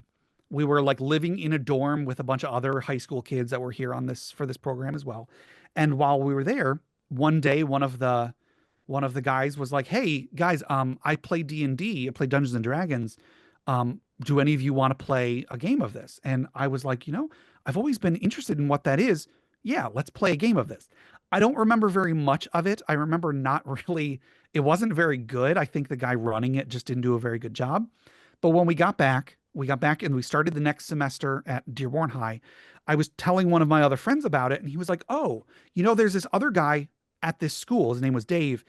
We were like living in a dorm with a bunch of other high school kids that were here on this for this program as well. And while we were there, one day one of the guys was like, "Hey guys, I play D&D, I play Dungeons and Dragons. Do any of you want to play a game of this?" And I was like, I've always been interested in what that is. Yeah, let's play a game of this. I don't remember very much of it. I remember not really, it wasn't very good. I think the guy running it just didn't do a very good job. But when we got back and we started the next semester at Dearborn High. I was telling one of my other friends about it, and he was like, "Oh, there's this other guy at this school. His name was Dave.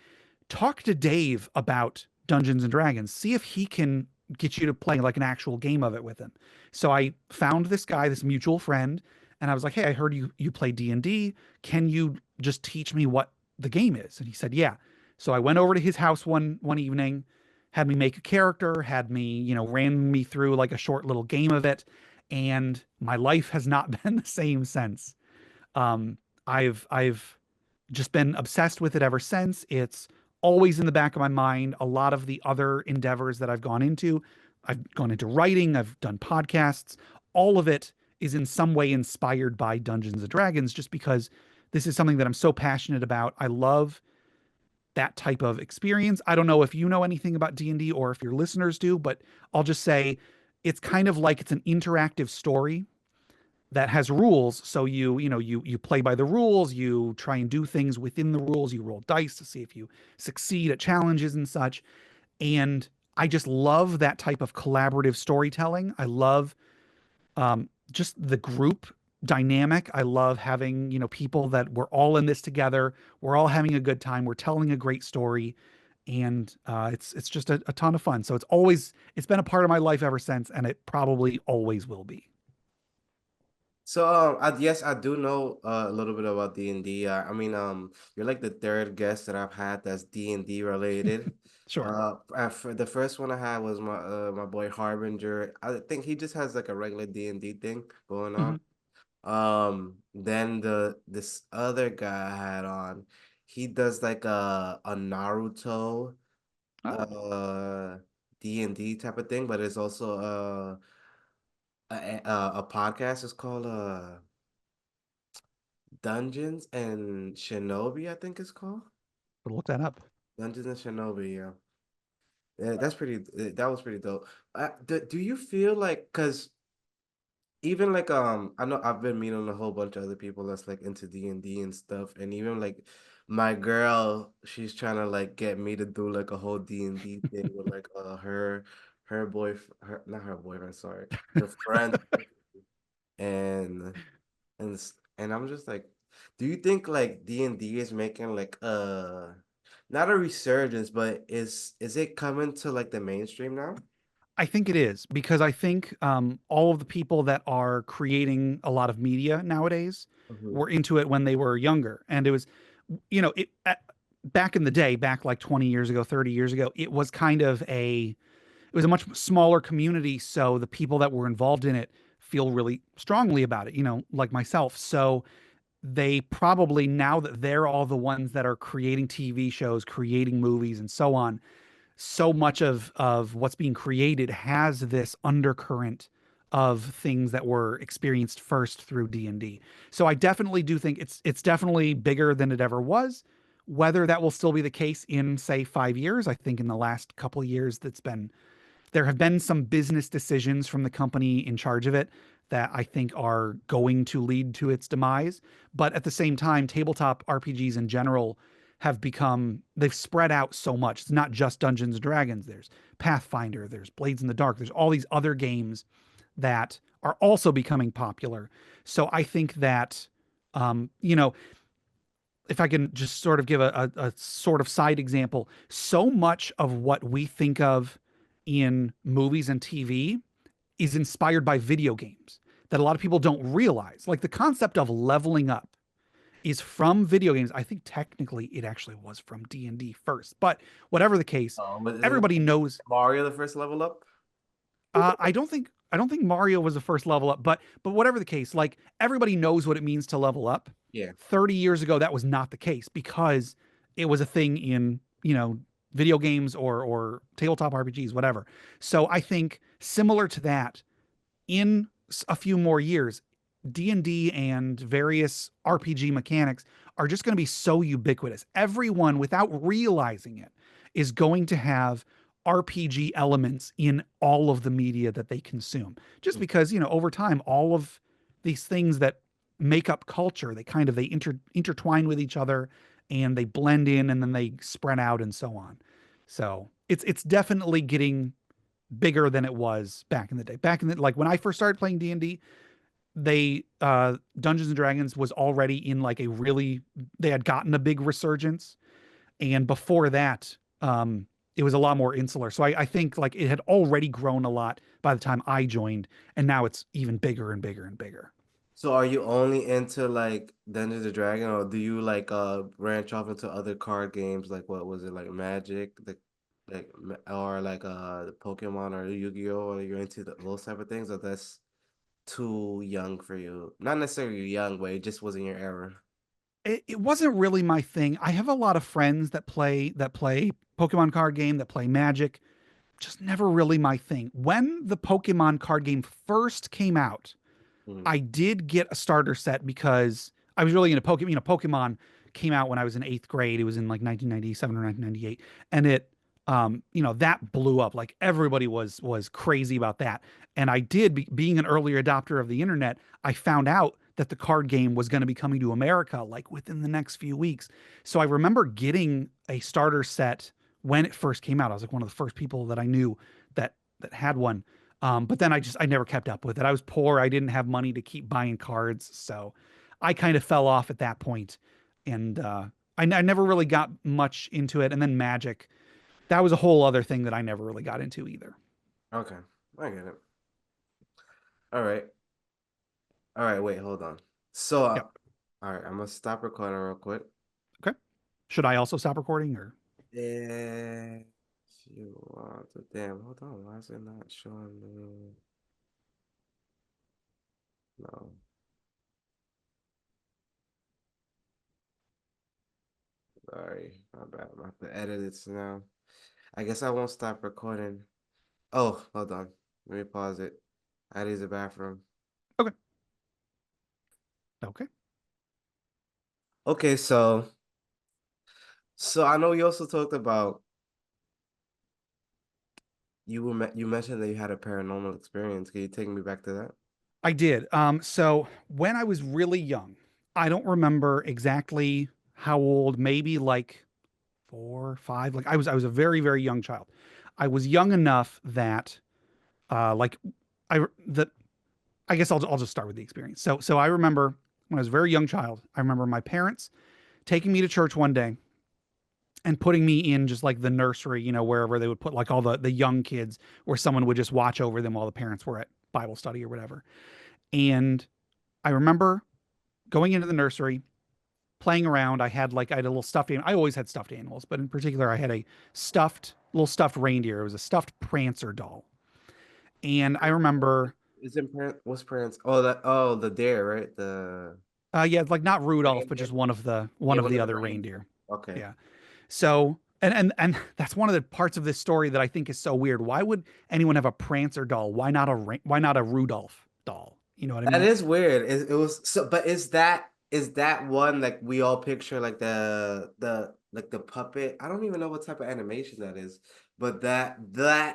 Talk to Dave about Dungeons and Dragons. See if he can get you to play like an actual game of it with him." So I found this guy, this mutual friend, and I was like, "Hey, I heard you play D&D. Can you just teach me what the game is?" And he said, "Yeah." So I went over to his house one evening, had me make a character, had me, ran me through like a short little game of it, and my life has not been the same since. I've just been obsessed with it ever since. It's always in the back of my mind. A lot of the other endeavors that I've gone into writing, I've done podcasts, all of it is in some way inspired by Dungeons and Dragons, just because this is something that I'm so passionate about. I love that type of experience. I don't know if you know anything about D&D or if your listeners do, but I'll just say it's kind of like it's an interactive story that has rules. So you play by the rules, you try and do things within the rules, you roll dice to see if you succeed at challenges and such. And I just love that type of collaborative storytelling. I love just the group dynamic. I love having, people that we're all in this together. We're all having a good time. We're telling a great story. And it's just a ton of fun. So it's been a part of my life ever since, and it probably always will be. So yes, I do know a little bit about D&D. I mean, you're like the third guest that I've had that's D&D related. Sure. For the first one I had was my boy Harbinger. I think he just has like a regular D&D thing going Mhm. on. Then this other guy I had on, he does like a Naruto Oh, uh D&D type of thing, but it's also a podcast. It's called Dungeons and Shinobi, I think it's called. but look that up. Dungeons and Shinobi, yeah. Yeah, that's pretty. That was pretty dope. Do you feel like, cause even like I know I've been meeting a whole bunch of other people that's like into D&D and stuff, and even like my girl, she's trying to like get me to do like a whole D&D thing with like her boy her not her boyfriend, sorry, her friend, and and I'm just like, do you think like D&D is making like not a resurgence, but is it coming to like the mainstream now? I think it is because I think all of the people that are creating a lot of media nowadays Hmm. were into it when they were younger, and it was, back in the day, back like 20 years ago, 30 years ago, it was a much smaller community, so the people that were involved in it feel really strongly about it, like myself. So they probably, now that they're all the ones that are creating TV shows, creating movies, and so on, so much of what's being created has this undercurrent of things that were experienced first through D&D. So I definitely do think it's definitely bigger than it ever was. Whether that will still be the case in, say, 5 years, I think in the last couple of years there have been some business decisions from the company in charge of it that I think are going to lead to its demise. But at the same time, tabletop RPGs in general they've spread out so much. It's not just Dungeons and Dragons. There's Pathfinder, there's Blades in the Dark, there's all these other games that are also becoming popular. So I think that, you know, if I can just sort of give a sort of side example, so much of what we think of in movies and TV is inspired by video games that a lot of people don't realize. Like the concept of leveling up is from video games. I think technically it actually was from D&D first, but whatever the case, But isn't everybody knows. Mario the first level up? I don't think Mario was the first level up, but whatever the case, like everybody knows what it means to level up. Yeah. 30 years ago, that was not the case because it was a thing in, video games or tabletop RPGs, whatever. So I think similar to that, in a few more years, D&D and various RPG mechanics are just going to be so ubiquitous. Everyone, without realizing it, is going to have RPG elements in all of the media that they consume. Just because, over time, all of these things that make up culture, they intertwine with each other and they blend in and then they spread out and so on. So it's definitely getting bigger than it was back in the day. Back in the like when I first started playing D&D, they Dungeons and Dragons was already in like they had gotten a big resurgence, and before that, it was a lot more insular. So I think like it had already grown a lot by the time I joined, and now it's even bigger and bigger and bigger. So are you only into like Dungeons and Dragons, or do you like branch off into other card games, like what was it, like Magic, or like the Pokemon or Yu-Gi-Oh, or you're into those type of things, or that's too young for you? Not necessarily young, but it just wasn't your era. It wasn't really my thing. I have a lot of friends that play Pokemon card game, that play Magic, just never really my thing. When the Pokemon card game first came out, Mm. I did get a starter set because I was really into Pokemon. Pokemon came out when I was in eighth grade. It was in like 1997 or 1998, and that blew up. Like everybody was crazy about that. And I did, being an early adopter of the internet, I found out that the card game was going to be coming to America like within the next few weeks. So I remember getting a starter set when it first came out. I was like one of the first people that I knew that had one. But then I never kept up with it. I was poor. I didn't have money to keep buying cards, so I kind of fell off at that point, and I never really got much into it. And then Magic, that was a whole other thing that I never really got into either. Okay, I get it. All right, all right. Wait, hold on. So, Yep. all right, I'm gonna stop recording real quick. Okay. Should I also stop recording or? Yeah, you want to damn? Hold on, why is it not showing me? No, sorry, my bad. I'm gonna have to edit it now. I guess I won't stop recording. Oh, hold on. Let me pause it. I had to use the bathroom. Okay. Okay. Okay, so I know you also talked about you mentioned that you had a paranormal experience. Can you take me back to that? I did. So when I was really young, I don't remember exactly how old, maybe like 4, 5. Like I was a very, very young child. I was young enough that like the I guess I'll just start with the experience. So I remember when I was a very young child, I remember my parents taking me to church one day and putting me in just like the nursery, wherever they would put like all the young kids, where someone would just watch over them while the parents were at Bible study or whatever. And I remember going into the nursery, playing around. I had a little stuffed animal. I always had stuffed animals, but in particular, I had a little stuffed reindeer. It was a stuffed Prancer doll. And I remember, Is it what's parents? Oh, the dare, right? The yeah, like not Rudolph, but just reindeer. one Yeah, of one the of the other reindeer. reindeer. Okay. Yeah. So, and that's one of the parts of this story that I think is so weird. Why would anyone have a Prancer doll? Why not a Rudolph doll? You know what I That mean? is weird. It was so, but is that one like we all picture like the puppet? I don't even know what type of animation that is, but that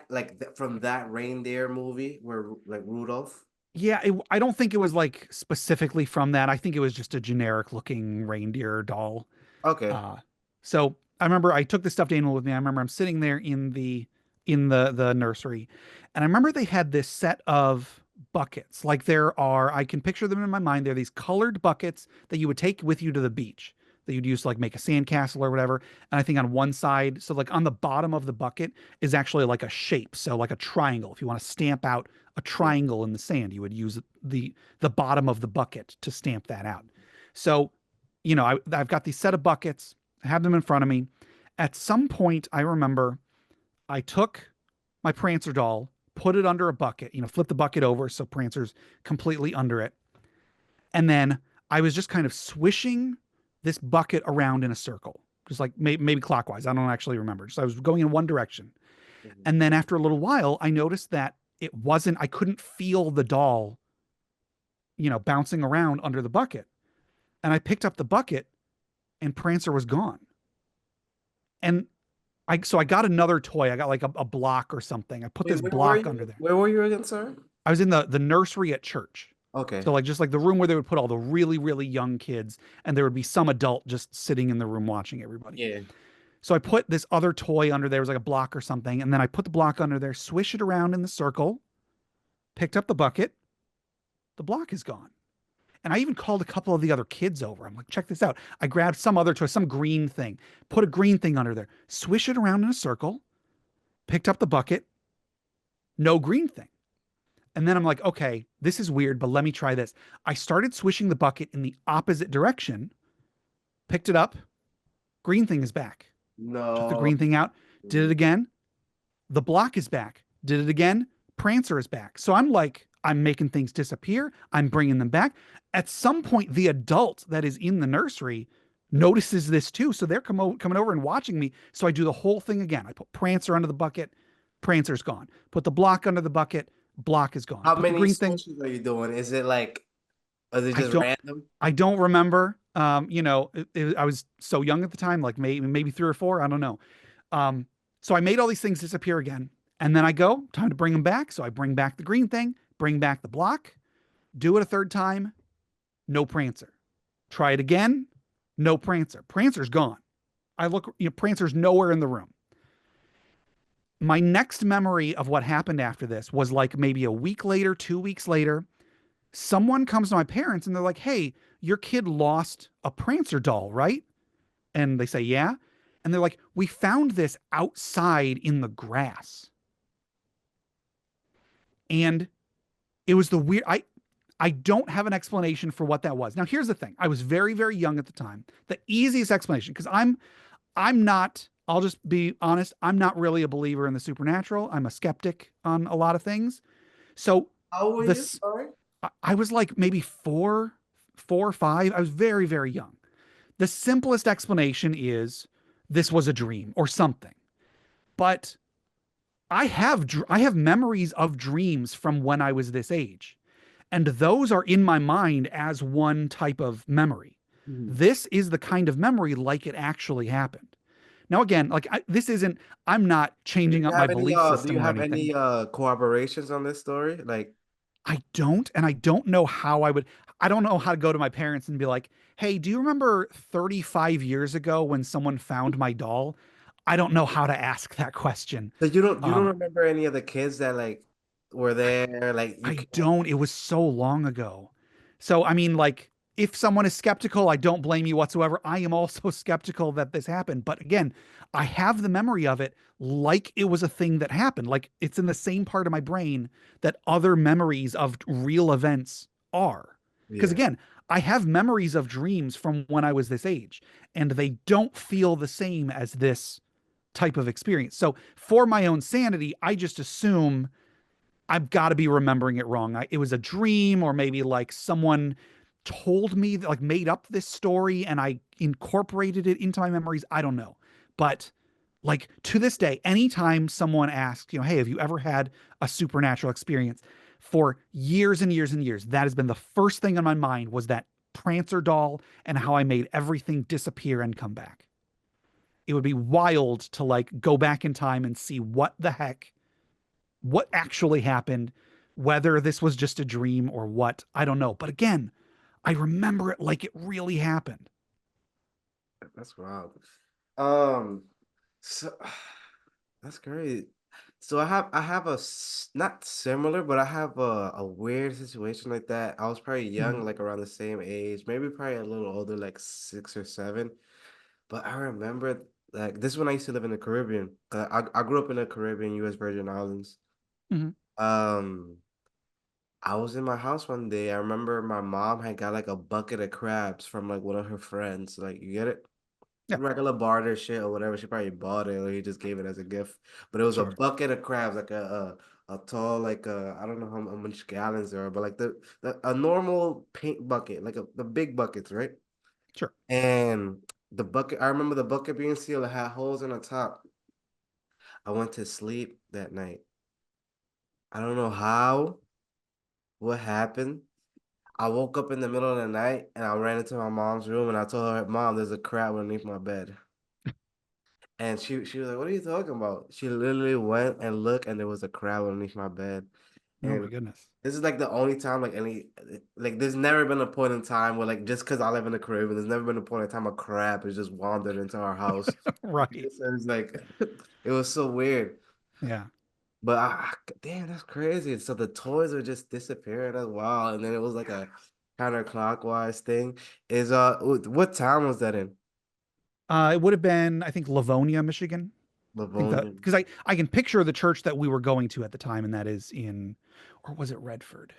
like from that reindeer movie where like Rudolph. Yeah, I don't think it was like specifically from that. I think it was just a generic looking reindeer doll. Okay. Uh, so I remember I took the stuffed animal with me. I remember I'm sitting there in the nursery, and I remember they had this set of buckets. Like there are, I can picture them in my mind. They're these colored buckets that you would take with you to the beach that you'd use to like make a sandcastle or whatever. And I think on one side, so like on the bottom of the bucket is actually like a shape, so like a triangle. If you want to stamp out a Mm. triangle in the sand, you would use the bottom of the bucket to stamp that out. So, I've got these set of buckets. I have them in front of me. At some point, I remember I took my Prancer doll, put it under a bucket, flip the bucket over so Prancer's completely under it. And then I was just kind of swishing this bucket around in a circle, just like maybe clockwise. I don't actually remember. So I was going in one direction. Mhm. And then after a little while, I noticed that I couldn't feel the doll, bouncing around under the bucket. And I picked up the bucket and Prancer was gone. And so I got another toy. I got like a block or something. I put Wait, this where were block under you? there. Where were you again, sir? I was in the nursery at church. Okay. So like just like the room where they would put all the really, really young kids, and there would be some adult just sitting in the room watching everybody. Yeah. So I put this other toy under there, it was like a block or something, and then I put the block under there, swish it around in the circle, picked up the bucket, the block is gone. And I even called a couple of the other kids over. I'm like, check this out. I grabbed some other toy, some green thing, put a green thing under there, swish it around in a circle, picked up the bucket, no green thing. And then I'm like, okay, this is weird, but let me try this. I started swishing the bucket in the opposite direction, picked it up, green thing is back. Took the No. green thing out, did it again. The block is back. Did it again. Prancer is back. So I'm like, I'm making things disappear. I'm bringing them back. At some point, the adult that is in the nursery notices this too. So they're coming over and watching me. So I do the whole thing again. I put Prancer under the bucket. Prancer's gone. Put the block under the bucket. Block is gone. How Put the many green thing. switches are you doing? Is it like, is it I just don't. random? I don't remember. I was so young at the time, like maybe three or four. I don't know. Um, so I made all these things disappear again. And then I go, time to bring them back. So I bring back the green thing, bring back the block, do it a third time, no Prancer. Try it again, no Prancer. Prancer's gone. I look, Prancer's nowhere in the room. My next memory of what happened after this was like maybe a week later, 2 weeks later. Someone comes to my parents and they're like, hey, your kid lost a Prancer doll, right? And they say, yeah. And they're like, we found this outside in the grass. And it was the weird I don't have an explanation for what that was. Now here's the thing. I was very very young at the time. The easiest explanation because I'm not I'll just be honest, I'm not really a believer in the supernatural. I'm a skeptic on a lot of things. So How old were you? this Sorry. I was like maybe 4 or 5. I was very very young. The simplest explanation is this was a dream or something. But I have memories of dreams from when I was this age. And those are in my mind as one type of memory. Mhm. This is the kind of memory like it actually happened. Now, again, this isn't, I'm not Do changing you up my have any belief do you system or have anything. any corroborations on this story? Like, I don't, and I don't know how I don't know how to go to my parents and be like, hey, do you remember 35 years ago when someone found my doll? I don't know how to ask that question. so you don't Um, remember any of the kids that like were there? Like you I can't. don't. It was so long ago. So, I mean, like, if someone is skeptical, I don't blame you whatsoever. I am also skeptical that this happened. But again, I have the memory of it like it was a thing that happened. Like it's in the same part of my brain that other memories of real events are. Because Yeah. again, I have memories of dreams from when I was this age, and they don't feel the same as this type of experience. So, for my own sanity, I just assume I've got to be remembering it wrong. It was a dream, or maybe like someone told me, like made up this story and I incorporated it into my memories. I don't know. But like to this day, anytime someone asks, hey, have you ever had a supernatural experience? For years and years and years, that has been the first thing on my mind was that Prancer doll and how I made everything disappear and come back. It would be wild to like go back in time and see what actually happened, Whether this was just a dream or what, I don't know. But again, I remember it like it really happened. That's wild. Um, so that's great. So I have not similar, but I have a weird situation like that. I was probably Mhm. young, like around the same age, maybe probably a little older, like 6 or 7. But I remember like this when I used to live in the Caribbean. I grew up in the Caribbean, U.S. Virgin Islands. Mhm. Um, I was in my house one day. I remember my mom had got like a bucket of crabs from like one of her friends. Like, you get it? Yeah, Regular barter shit or whatever. She probably bought it or he just gave it as a gift. But it was a sure, bucket of crabs, like a tall, like I don't know how much gallons there are, but like the a normal paint bucket, like the big buckets, right? sure. And the bucket, I remember the bucket being sealed. It had holes in the top. I went to sleep that night. I don't know how, what happened. I woke up in the middle of the night and I ran into my mom's room and I told her, Mom, there's a crab underneath my bed. And she was like, "What are you talking about?" She literally went and looked, and there was a crab underneath my bed. Oh my And goodness. this is like the only time, like, there's never been a point in time where, like, just because I live in the Caribbean, there's never been a point in time a crab has just wandered into our house. Right. So it's like, it was so weird. Yeah. But damn, that's crazy. So the toys are just disappearing. That's wild. And then it was like a counterclockwise thing. What town was that in? It would have been, I think, Livonia, Michigan. I think that Livonia. because I can picture the church that we were going to at the time, and that is in, or was it Redford?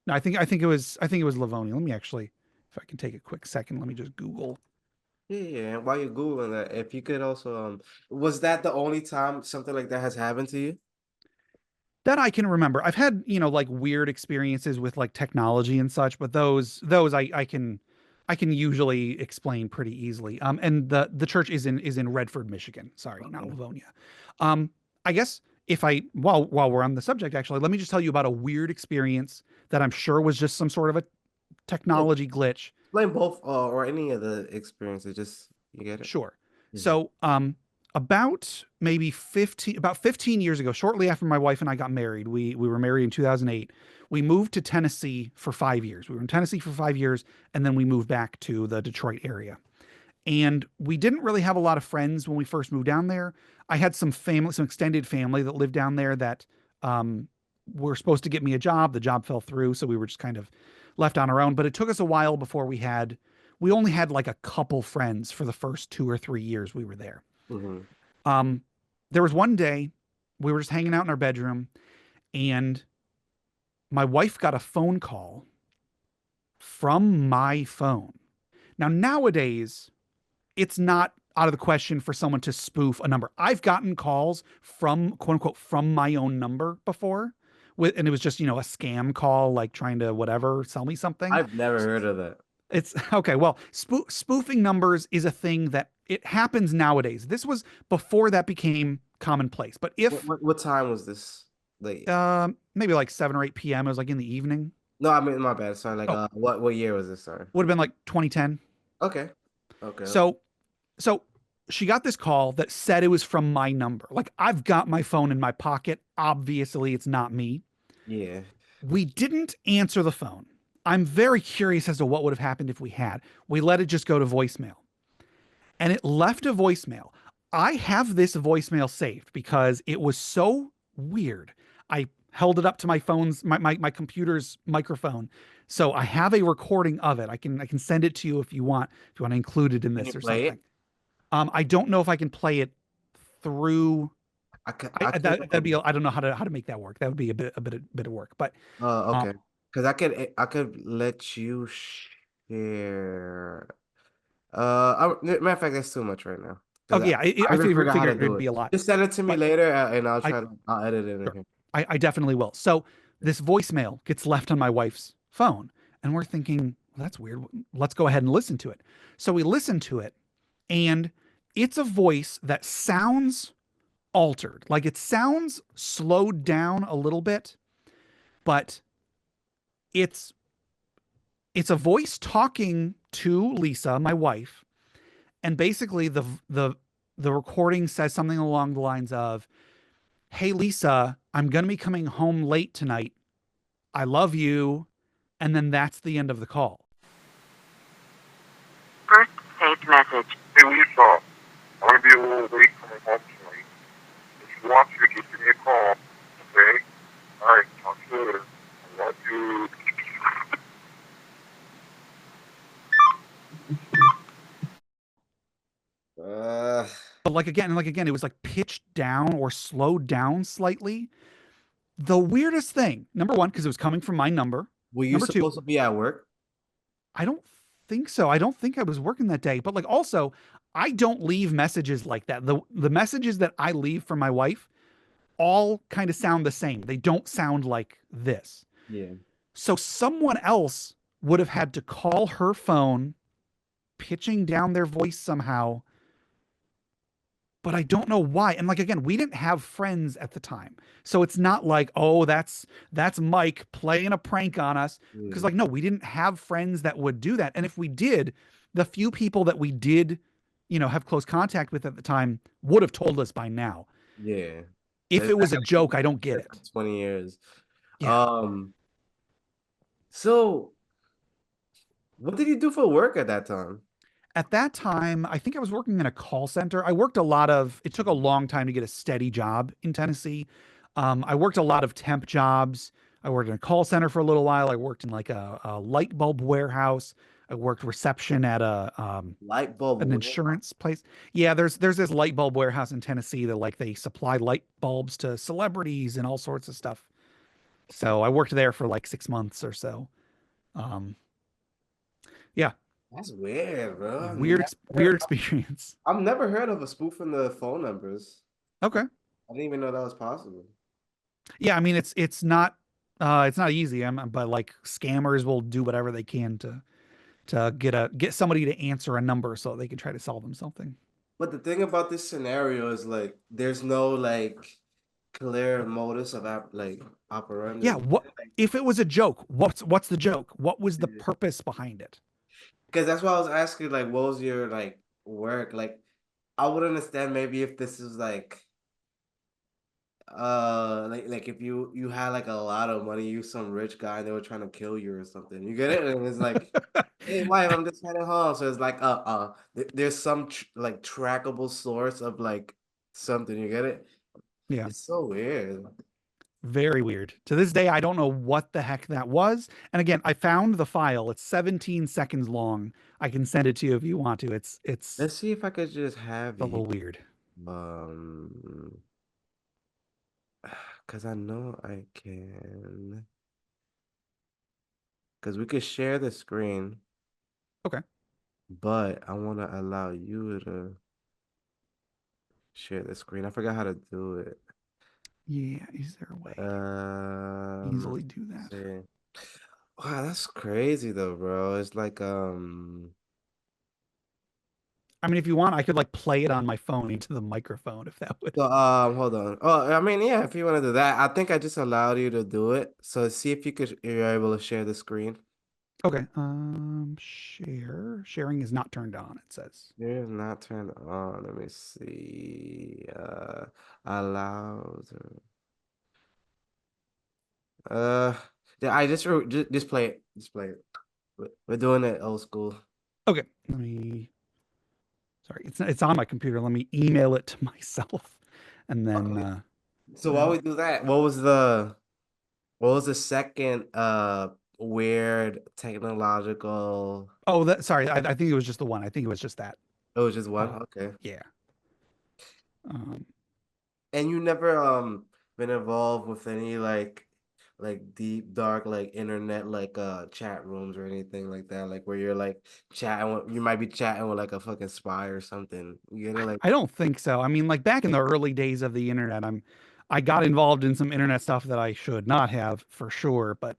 No, I think it was Livonia. Let me actually, if I can take a quick second, let me just Google. Yeah, yeah. And while you're Googling that, if you could also, was that the only time something like that has happened to you? That I can remember. I've had, like weird experiences with like technology and such, but those I can usually explain pretty easily. And the church is in Redford, Michigan. Sorry, not Okay. Livonia. Um, I guess if I while we're on the subject, actually, let me just tell you about a weird experience that I'm sure was just some sort of a Yeah, technology glitch. explain both or any of the experiences. Just you get it. Sure. Mhm. So, about 15 years ago, shortly after my wife and I got married, we were married in 2008. We moved to Tennessee for 5 years. We were in Tennessee for 5 years, and then we moved back to the Detroit area. And we didn't really have a lot of friends when we first moved down there. I had some family, some extended family that lived down there that um, were supposed to get me a job. The job fell through, so we were just kind of left on our own. But it took us a while before we only had like a couple friends for the first 2 or 3 years we were there. Mhm. Um, there was one day we were just hanging out in our bedroom, and my wife got a phone call from my phone. Now, nowadays, it's not out of the question for someone to spoof a number. I've gotten calls from quote unquote from my own number before, and it was just a scam call, like trying to whatever sell me something. I've never heard of that. It's okay. Well, spoofing numbers is a thing that it happens nowadays. This was before that became commonplace. But if What time was this? Like, maybe like 7 or 8 p.m., it was like in the evening. no, I mean my bad. Sorry. Like, Oh, what year was this? Sorry. would have been like 2010. Okay. Okay. Okay. So so she got this call that said it was from my number. Like I've got my phone in my pocket. Obviously, it's not me. Yeah. We didn't answer the phone. I'm very curious as to what would have happened if we had. We let it just go to voicemail. And it left a voicemail. I have this voicemail saved because it was so weird. I held it up to my phone's my computer's microphone. So I have a recording of it. I can send it to you if you want to include it in Can you this or play something. it? I don't know if I can play it through. That'd be. I don't know how to make that work. That would be a bit of work. But um, Okay. Because I could let you share. Matter of fact, that's too much right now. Because okay, yeah, I I even forgot how to figured do it'd it. be a lot. Just send it to me But later, and I I'll edit it in sure, here. I definitely will. So this voicemail gets left on my wife's phone, and we're thinking, well, that's weird. Let's go ahead and listen to it. So we listen to it, and it's a voice that sounds altered. Like it sounds slowed down a little bit, but it's it's a voice talking to Lisa, my wife, and basically the recording says something along the lines of Hey Lisa, I'm gonna be coming home late tonight. I love you. And then that's the end of the call. First saved message. Hey Lisa, I'm gonna be a little late coming home tonight. If you want to, just give me a call. Okay? Alright, talk to you later. I love you. Uh, But like again, it was like pitched down or slowed down slightly. The weirdest thing, number one, because it was coming from my number. were you Number two, supposed to be at work? I don't think so. I don't think I was working that day. But like also, I don't leave messages like that. The messages that I leave for my wife all kind of sound the same. They don't sound like this. Yeah. So someone else would have had to call her phone, pitching down their voice somehow, but I don't know why. And like again, we didn't have friends at the time. So it's not like, oh, that's Mike playing a prank on us. Because Yeah. like, no, we didn't have friends that would do that. And if we did, the few people that we did, have close contact with at the time would have told us by now. Yeah. If It's it not was a gonna keep joke, you I don't get there it. for 20 years. Yeah. Um, so what did you do for work at that time? At that time, I think I was working in a call center. I worked a lot of, it took a long time to get a steady job in Tennessee. I worked a lot of temp jobs. I worked in a call center for a little while. I worked in like a light bulb warehouse. I worked reception at Light bulb an warehouse. insurance place. Yeah, there's this light bulb warehouse in Tennessee that like they supply light bulbs to celebrities and all sorts of stuff. So I worked there for like 6 months or so. Um, yeah, That's weird, bro. weird experience. I've never heard of a spoofing the phone numbers. Okay. I didn't even know that was possible. Yeah, I mean it's not easy. But like scammers will do whatever they can to get somebody to answer a number so they can try to sell them something. But the thing about this scenario is like there's no like clear modus of Yeah, operandi. what if it was a joke? What's the joke? What was the purpose behind it? Because that's why I was asking like what was your like work? Like I would understand maybe if this is like if you had like a lot of money, you some rich guy and they were trying to kill you or something. You get it? And it's like, hey wife, I'm just heading home. So it's like there's some like trackable source of like something. You get it? Yeah, It's so weird. very weird. To this day, I don't know what the heck that was. And again, I found the file. It's 17 seconds long. I can send it to you if you want to. It's Let's see if I could just have a you. little weird. Um, because I know I can. Because we could share the screen, Okay. but I want to allow you to share the screen. I forgot how to do it. Yeah, is there a way to Um, easily do that? see. Wow, that's crazy though, bro. It's like I mean, if you want, I could like play it on my phone into the microphone if that would. so hold on. Oh, I mean, yeah, if you want to do that, I think I just allowed you to do it. So see if you're able to share the screen. Okay. Sharing is not turned on, it says. You're not turned on. Let me see. Allow. Uh, yeah, just play it. Just play it. We're doing it old school. Okay. Sorry, it's on my computer. Let me email it to myself and then Okay. So while then we do that, what was the second weird technological? oh that sorry, I think it was just the one. I think it was just that. It was just one. Uh Okay. yeah. Um And you never been involved with any like deep dark like internet like chat rooms or anything like that, like where you're like you might be chatting with like a fucking spy or something. You get it? Like I don't think so. I mean, like back in the early days of the internet, I got involved in some internet stuff that I should not have for sure, but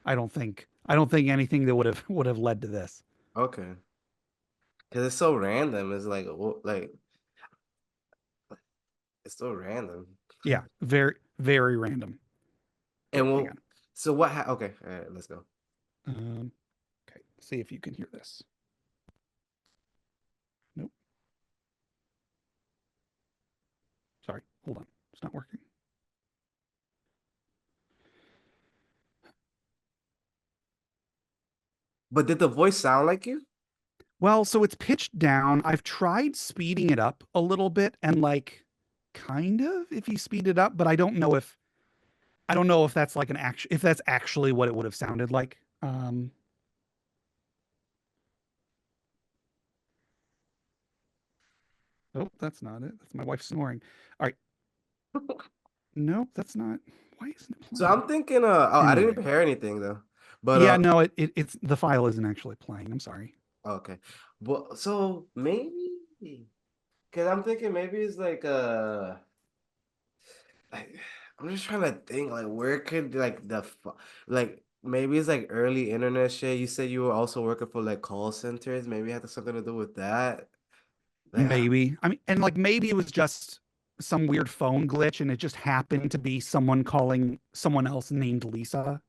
I don't think anything that would have led to this. okay, because it's so random. It's like it's so random. Yeah, very very random. Oh, And hang well, on. so what? Okay, all right, let's go. Um, okay, see if you can hear this. Nope. Sorry. Hold on. It's not working. But did the voice sound like you? Well, so it's pitched down. I've tried speeding it up a little bit and like kind of if you speed it up, but I don't know if that's like an action if that's actually what it would have sounded like. Oh, that's not it. That's my wife snoring. All right. Nope, that's not. Why isn't it So playing? I'm thinking, oh, I didn't Anyway. even hear anything though. But Yeah, no, it's the file isn't actually playing. I'm sorry. okay. Well, so maybe because I'm thinking maybe it's like like, I'm just trying to think like where could like like maybe it's like early internet shit. You said you were also working for like call centers. Maybe it had something to do with that. Like Maybe. I mean, and like maybe it was just some weird phone glitch and it just happened to be someone calling someone else named Lisa.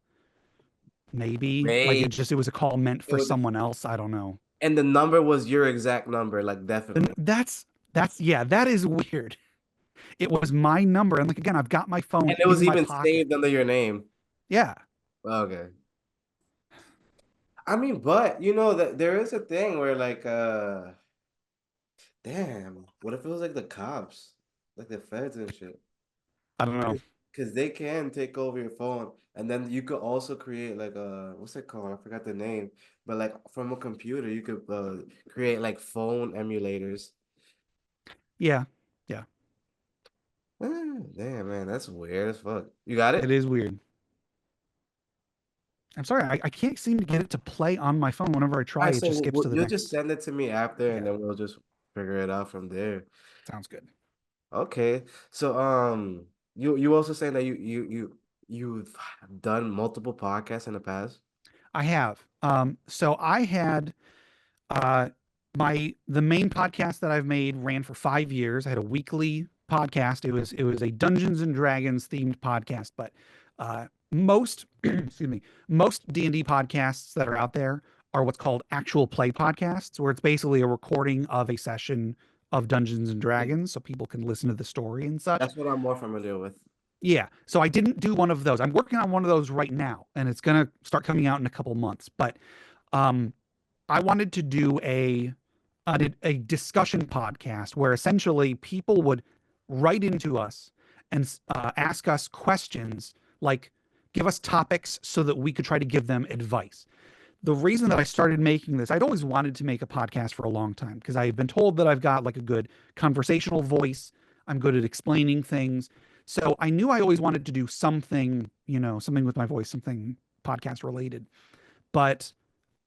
Maybe. Like maybe it was a call meant it for was, someone else. I don't know. and the number was your exact number, like And definitely. that's yeah, that is weird. It was my number. And like again, I've got my phone And it in was my even pocket. saved under your name. Yeah. Okay. I mean, but you know that there is a thing where like damn, what if it was like the cops? Like the feds and shit. I don't know. Because they can take over your phone. And then you could also create like a what's it called? I forgot the name. But like from a computer, you could create like phone emulators. Yeah. Yeah. Damn, man, that's weird as fuck. You got It it? is weird. I'm sorry. I can't seem to get it to play on my phone. Whenever I All try, right, it so just skips to the you'll just next. send it to me after, and Yeah. then we'll just figure it out from there. Sounds good. Okay. So you also saying that you've done multiple podcasts in the past? I have. So I had uh the main podcast that I've made ran for 5 years. I had a weekly podcast. It was a Dungeons and Dragons themed podcast, but most excuse me, most D&D podcasts that are out there are what's called actual play podcasts, where it's basically a recording of a session of Dungeons and Yeah. Dragons so people can listen to the story and such. That's what I'm more familiar with. Yeah. So I didn't do one of those. I'm working on one of those right now, and it's gonna start coming out in a couple months. But um, I wanted to do a discussion podcast where essentially people would write into us and ask us questions, like give us topics so that we could try to give them advice. The reason that I started making this, I'd always wanted to make a podcast for a long time because I've been told that I've got like a good conversational voice. I'm good at explaining things. So I knew I always wanted to do something, something with my voice, something podcast related. But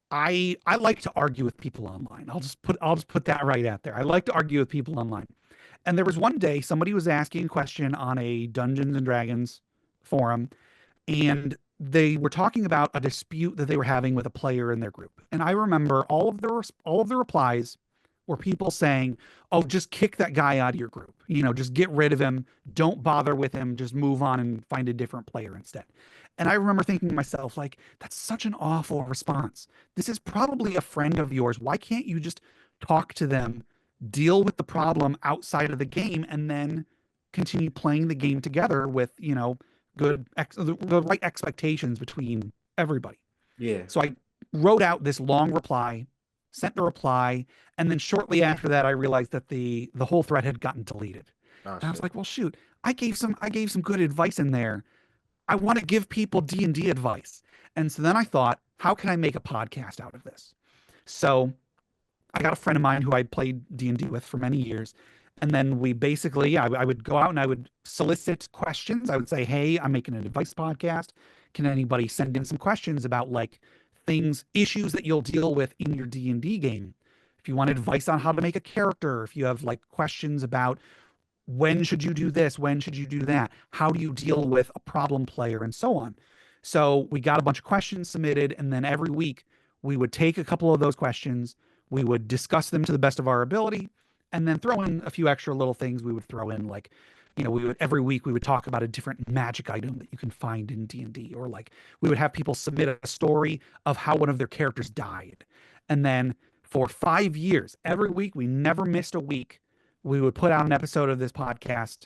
I like to argue with people online. I'll just put that right out there. I like to argue with people online. And there was one day somebody was asking a question on a Dungeons and Dragons forum, and they were talking about a dispute that they were having with a player in their group. And I remember all of the replies were people saying, "Oh, just kick that guy out of your group. Just get rid of him. Don't bother with him. Just move on and find a different player instead." And I remember thinking to myself, like, that's such an awful response. This is probably a friend of yours. Why can't you just talk to them, deal with the problem outside of the game, and then continue playing the game together with, the right expectations between everybody. Yeah. So I wrote out this long reply, sent the reply, and then shortly after that, I realized that the whole thread had gotten deleted. Oh And I was shit. like, well, shoot, I gave some good advice in there. I want to give people D&D advice. And so then I thought, how can I make a podcast out of this? So I got a friend of mine who I played D&D with for many years. And then we basically, yeah, I would go out and I would solicit questions. I would say, hey, I'm making an advice podcast. Can anybody send in some questions about like things, issues that you'll deal with in your D&D game? If you want advice on how to make a character, if you have like questions about when should you do this, when should you do that, how do you deal with a problem player, and so on. So we got a bunch of questions submitted, and then every week we would take a couple of those questions, we would discuss them to the best of our ability, and then throw in a few extra little things we would throw in, like we would every week we would talk about a different magic item that you can find in D&D, or like we would have people submit a story of how one of their characters died. And then for 5 years, every week, we never missed a week, we would put out an episode of this podcast.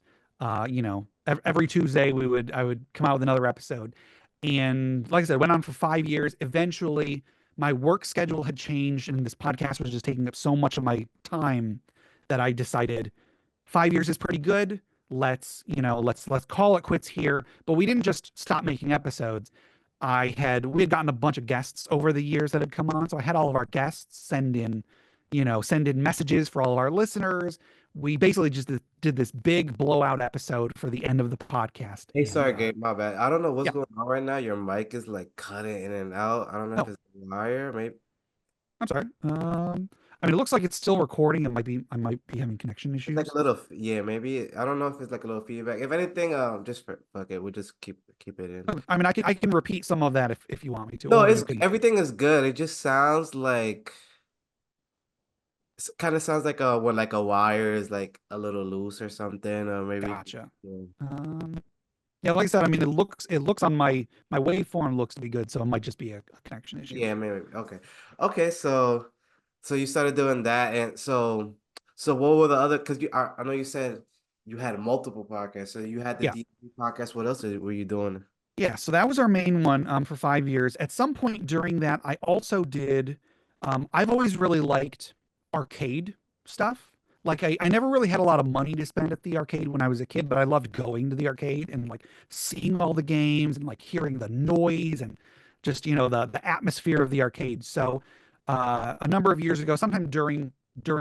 Every Tuesday I would come out with another episode. And like I said, it went on for 5 years. Eventually, my work schedule had changed and this podcast was just taking up so much of my time that I decided 5 years is pretty good. Let's call it quits here. But we didn't just stop making episodes. We had gotten a bunch of guests over the years that had come on. So I had all of our guests send in messages for all of our listeners. We basically just did this big blowout episode for the end of the podcast. Hey, And sorry, Gabe, my bad. I don't know what's yeah. going on right now. Your mic is like cutting in and out. I don't know if Oh, it's a wire, maybe. I'm sorry. I mean, it looks like it's still recording. I might be having connection It's like a issues. little, yeah, maybe. I don't know if it's like a little feedback. If anything, just fuck it. We'll just keep it in. I mean, I can repeat some of that if you want me to, No, or it's you can. everything is good. It just sounds like kind of sounds like when like a wire is like a little loose or something, or maybe. Gotcha. Yeah, Um, yeah, like I said, I mean, it looks on my waveform looks to be good, so it might just be a connection issue. yeah, maybe. Okay, okay. So you started doing that, and so what were the other? Because I know you said you had multiple podcasts. So you had the Yeah. DP podcast. What else were you doing? Yeah, so that was our main one for 5 years. At some point during that, I also did. I've always really liked arcade stuff. Like I never really had a lot of money to spend at the arcade when I was a kid, but I loved going to the arcade and like seeing all the games and like hearing the noise and just the atmosphere of the arcade. So a number of years ago, sometime during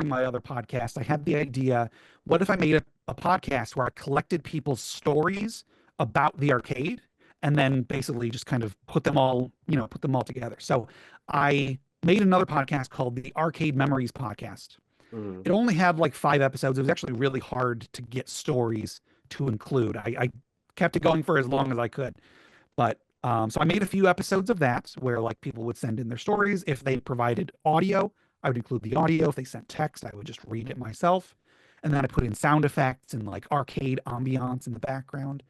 my other podcast, I had the idea, what if I made a podcast where I collected people's stories about the arcade and then basically just kind of put them all together. So I made another podcast called the Arcade Memories Podcast. Mm, It only had like 5 episodes. It was actually really hard to get stories to include. I kept it going for as long as I could. But so I made a few episodes of that where like people would send in their stories. If they provided audio, I would include the audio. If they sent text, I would just read it myself. And then I put in sound effects and like arcade ambiance in the background.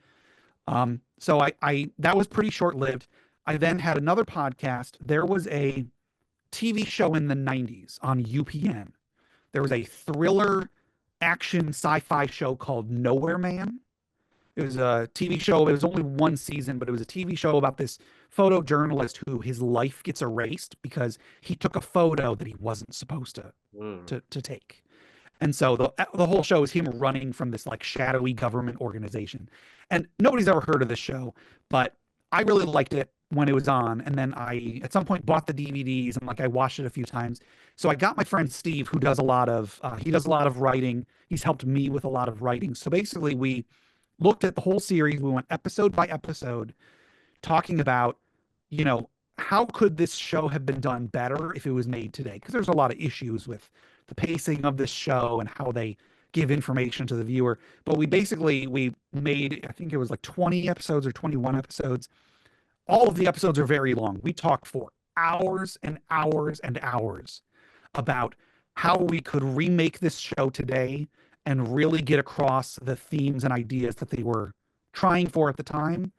So I that was pretty short lived. I then had another podcast. There was a TV show in the 90s on UPN. There was a thriller action sci-fi show called Nowhere Man. It was a TV show. It was only one season, but it was a TV show about this photojournalist who his life gets erased because he took a photo that he wasn't supposed to mm, to, to take. And so the whole show is him running from this like shadowy government organization. And nobody's ever heard of this show, but I really liked it when it was on. And then I at some point bought the DVDs and like I watched it a few times. So I got my friend Steve, who does a lot of he does a lot of writing. He's helped me with a lot of writing. So basically we looked at the whole series. We went episode by episode talking about, you know, how could this show have been done better if it was made today? Because there's a lot of issues with the pacing of this show and how they give information to the viewer. But we made, I think it was like 20 episodes or 21 episodes. All of the episodes are very long. We talked for hours and hours and hours about how we could remake this show today and really get across the themes and ideas that they were trying for at the time,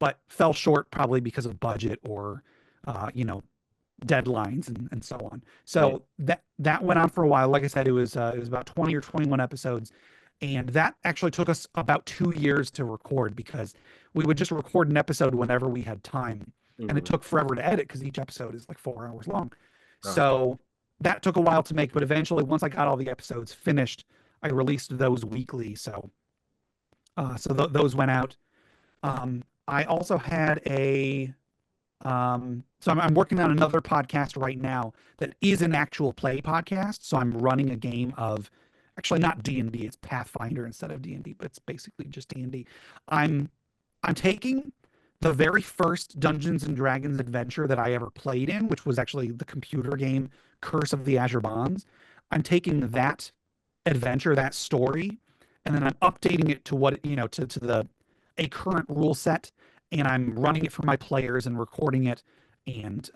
but fell short probably because of budget or, deadlines and so on. right. So that went on for a while. Like I said, it was about 20 or 21 episodes, and that actually took us about 2 years to record because we would just record an episode whenever we had time, and it Mm, took forever to edit because each episode is like 4 hours long. okay. So that took a while to make, but eventually, once I got all the episodes finished, I released those weekly. So those went out. I also had I'm working on another podcast right now that is an actual play podcast. So I'm running a game of actually not D&D, it's Pathfinder instead of D&D, but it's basically just D&D. I'm I'm taking the very first Dungeons and Dragons adventure that I ever played in, which was actually the computer game Curse of the Azure Bonds. I'm taking that adventure, that story, and then I'm updating it to what to the a current rule set, and I'm running it for my players and recording it, and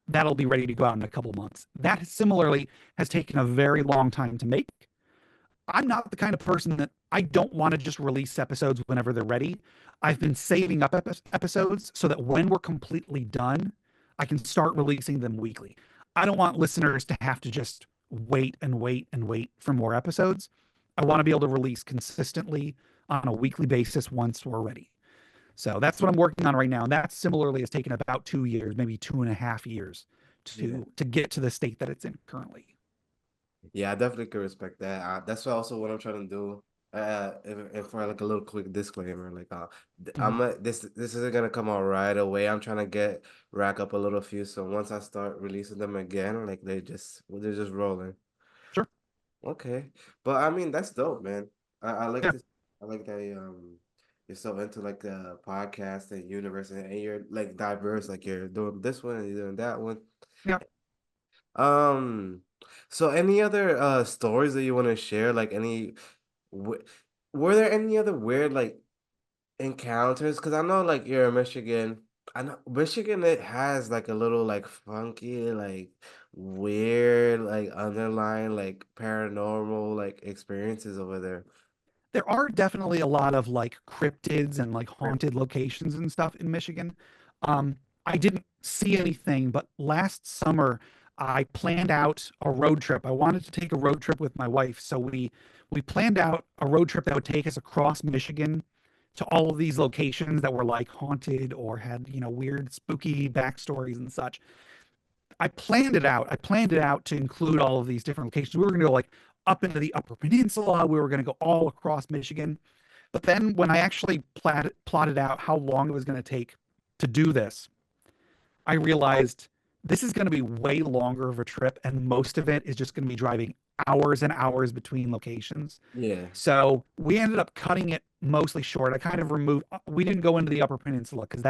that'll be ready to go out in a couple months. That similarly has taken a very long time to make. I'm not the kind of person that I don't want to just release episodes whenever they're ready. I've been saving up episodes so that when we're completely done, I can start releasing them weekly. I don't want listeners to have to just wait and wait and wait for more episodes. I want to be able to release consistently on a weekly basis once we're ready. So that's what I'm working on right now. And that similarly has taken about 2 years, maybe 2.5 years Yeah. to get to the state that it's in currently. Yeah, I definitely could respect that. That's also what I'm trying to do. If for like a little quick disclaimer, like Mhm. this isn't gonna come out right away. I'm trying to rack up a little few. So once I start releasing them again, like they're just rolling. Sure. Okay, but I mean that's dope, man. I like Yeah. this. I like that you're so into like the podcast and universe, and you're like diverse. Like you're doing this one and you're doing that one. Yeah. Um, so any other stories that you want to share? Like w were there any other weird like encounters? Because I know like you're in Michigan. I know Michigan it has like a little like funky, like weird, like underlying like paranormal like experiences over there. There are definitely a lot of like cryptids and like haunted locations and stuff in Michigan. I didn't see anything, but last summer I planned out a road trip. I wanted to take a road trip with my wife, so we planned out a road trip that would take us across Michigan to all of these locations that were like haunted or had, weird, spooky backstories and such. I planned it out. I planned it out to include all of these different locations. We were going to go like up into the Upper Peninsula. We were going to go all across Michigan. But then when I actually plotted out how long it was going to take to do this, I realized this is going to be way longer of a trip, and most of it is just going to be driving hours and hours between locations. Yeah, So we ended up cutting it mostly short. I kind of removed, we didn't go into the Upper Peninsula because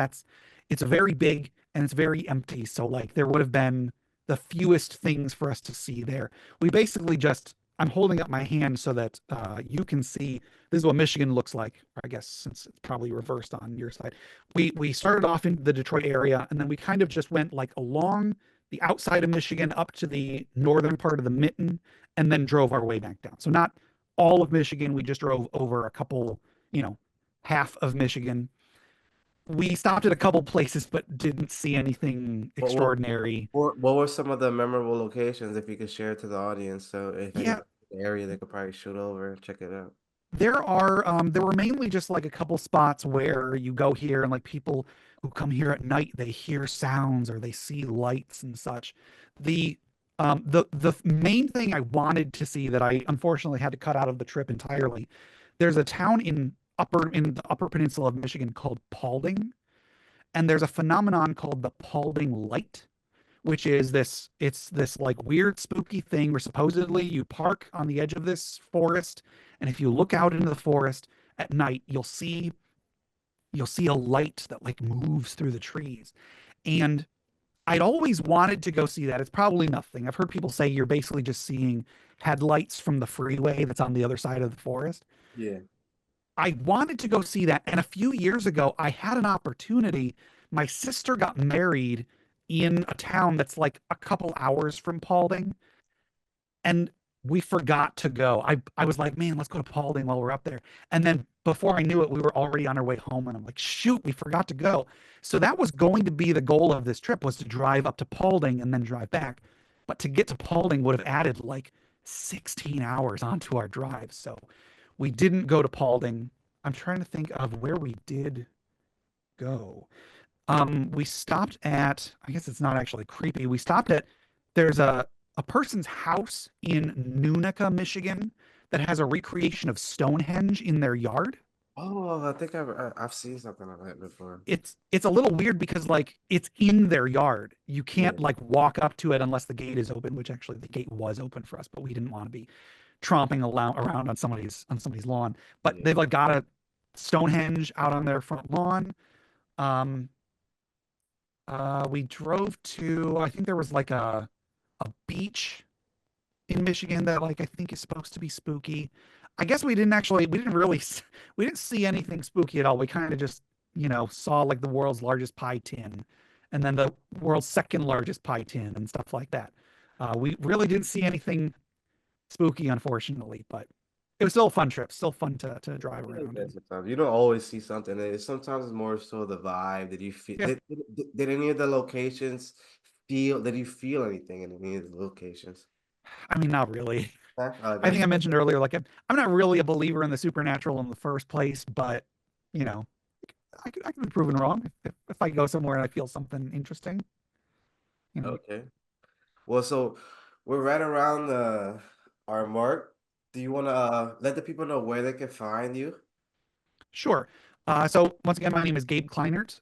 it's very big and it's very empty. So, like, there would have been the fewest things for us to see there. We basically just, I'm holding up my hand so that you can see this is what Michigan looks like. Or I guess since it's probably reversed on your side. We started off in the Detroit area and then we kind of just went like along the outside of Michigan up to the northern part of the mitten and then drove our way back down. So not all of Michigan. We just drove over a couple, half of Michigan. We stopped at a couple places, but didn't see anything what what extraordinary. what were some of the memorable locations if you could share to the audience? So if Yeah, anybody in the area, they could probably shoot over and check it out. there were mainly just like a couple spots where you go here and like people who come here at night, they hear sounds or they see lights and such. The main thing I wanted to see that I unfortunately had to cut out of the trip entirely. There's a town in the Upper Peninsula of Michigan called Paulding, and there's a phenomenon called the Paulding Light, which is it's this like weird spooky thing where supposedly you park on the edge of this forest, and if you look out into the forest at night, you'll see a light that like moves through the trees. And I'd always wanted to go see that. It's probably nothing. I've heard people say you're basically just seeing headlights from the freeway that's on the other side of the forest. Yeah. I wanted to go see that. And a few years ago, I had an opportunity. My sister got married in a town that's like a couple hours from Paulding, and we forgot to go. I was like, man, let's go to Paulding while we're up there. And then before I knew it, we were already on our way home, and I'm like, shoot, we forgot to go. So that was going to be the goal of this trip was to drive up to Paulding and then drive back. But to get to Paulding would have added like 16 hours onto our drive. So we didn't go to Paulding. I'm trying to think of where we did go. We stopped at, I guess it's not actually creepy. We stopped at, there's a person's house in Nunica, Michigan that has a recreation of Stonehenge in their yard. Oh, I think I've seen something like that before. It's a little weird because like it's in their yard. You Yeah, can't like walk up to it unless the gate is open, which actually the gate was open for us, but we didn't want to be tromping around on somebody's lawn. But yeah. they've like got a Stonehenge out on their front lawn. Um, we drove to, I think there was like a beach in Michigan that like I think is supposed to be spooky. I guess we didn't see anything spooky at all. We kind of just, saw like the world's largest pie tin and then the world's second largest pie tin and stuff like that. We really didn't see anything spooky, unfortunately, but it was still a fun trip, still fun to drive I like around that in. sometimes. You don't always see something. Sometimes it's more so the vibe. Did you feel Yeah. did any of the locations did you feel anything in any of the locations? I mean, not really. Huh? I think Okay. I mentioned earlier, like I'm not really a believer in the supernatural in the first place, but you know, I can be proven wrong if I go somewhere and I feel something interesting. You know, Okay. Well, so we're right around our mark. Do you want to let the people know where they can find you? Sure. So once again, my name is Gabe Kleinert.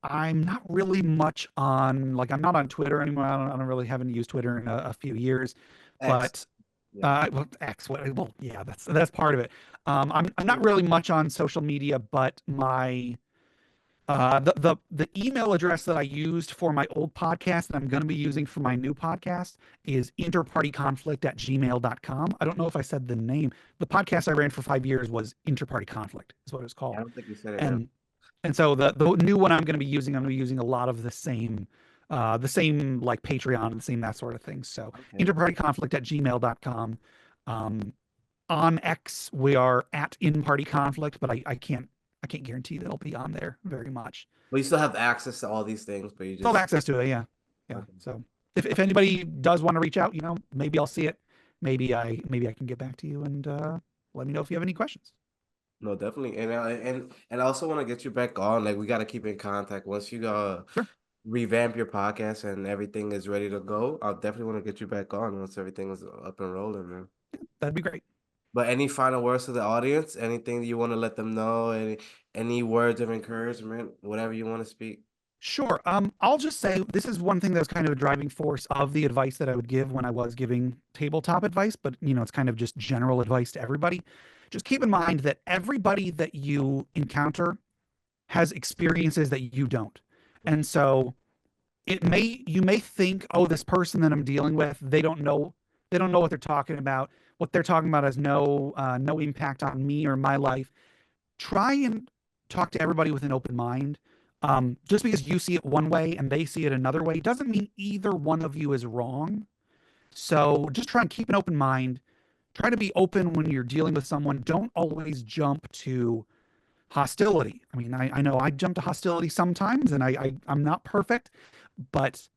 I'm not really much on like I'm not on Twitter anymore. I don't really haven't used Twitter in a few years, X. but Yeah. well, X. Well, yeah, that's part of it. I'm not Yeah. really much on social media, but my the email address that I used for my old podcast that I'm going to be using for my new podcast is interpartyconflict@gmail.com. I don't know if I said the name. The podcast I ran for 5 years was Interparty Conflict, is what it was I called. don't think you said it. Yeah. And so the new one I'm going to be using, I'm going to be using a lot of the same like Patreon and the same that sort of thing. So Okay. interpartyconflict@gmail.com. On X, we are at In Party Conflict, but I can't guarantee that it'll be on there very much. But you still have access to all these things, but you Still have just access to it, yeah, yeah. okay. So if anybody does want to reach out, maybe I'll see it. Maybe I can get back to you and let me know if you have any questions. No, definitely. And I also want to get you back on. Like we got to keep in contact. Once you Sure, revamp your podcast and everything is ready to go, I'll definitely want to get you back on once everything is up and rolling, man. that'd be great. But any final words to the audience? Anything you want to let them know? Any words of encouragement? Whatever you want to speak. Sure. I'll just say this is one thing that was kind of a driving force of the advice that I would give when I was giving tabletop advice, but it's kind of just general advice to everybody. Just keep in mind that everybody that you encounter has experiences that you don't. And so you may think, oh, this person that I'm dealing with, they don't know what they're talking about. What they're talking about has no impact on me or my life. Try and talk to everybody with an open mind. Just because you see it one way and they see it another way doesn't mean either one of you is wrong. So just try and keep an open mind. Try to be open when you're dealing with someone. Don't always jump to hostility. I mean, I know I jump to hostility sometimes, and I'm not perfect, but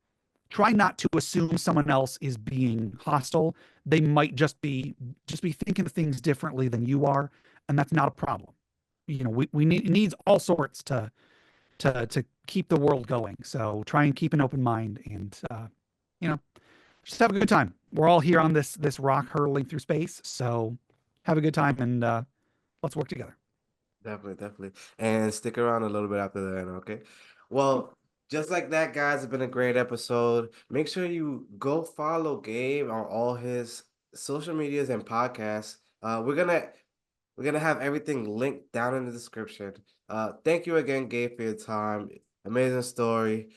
try not to assume someone else is being hostile. They might just be thinking of things differently than you are, and that's not a problem. We need it needs all sorts to keep the world going. So try and keep an open mind and you know just have a good time. We're all here on this rock hurtling through space, so have a good time and let's work together. Definitely, definitely. And stick around a little bit after that, okay? Well, just like that, guys, it's been a great episode. Make sure you go follow Gabe on all his social medias and podcasts. We're gonna have everything linked down in the description. Thank you again, Gabe, for your time. Amazing story.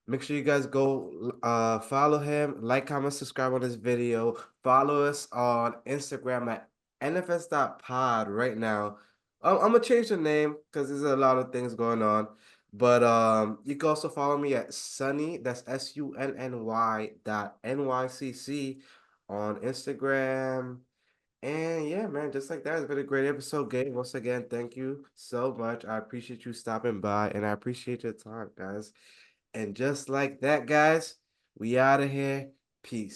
Make sure you guys go follow him, like, comment, subscribe on this video. Follow us on Instagram at nfs.pod right now. I'm gonna change the name because there's a lot of things going on. But you can also follow me at Sunny, that's SUNNY.NYCC on Instagram. And yeah, man, just like that, it's been a great episode, Gabe. Once again, thank you so much. I appreciate you stopping by and I appreciate your time, guys. And just like that, guys, we out of here. Peace.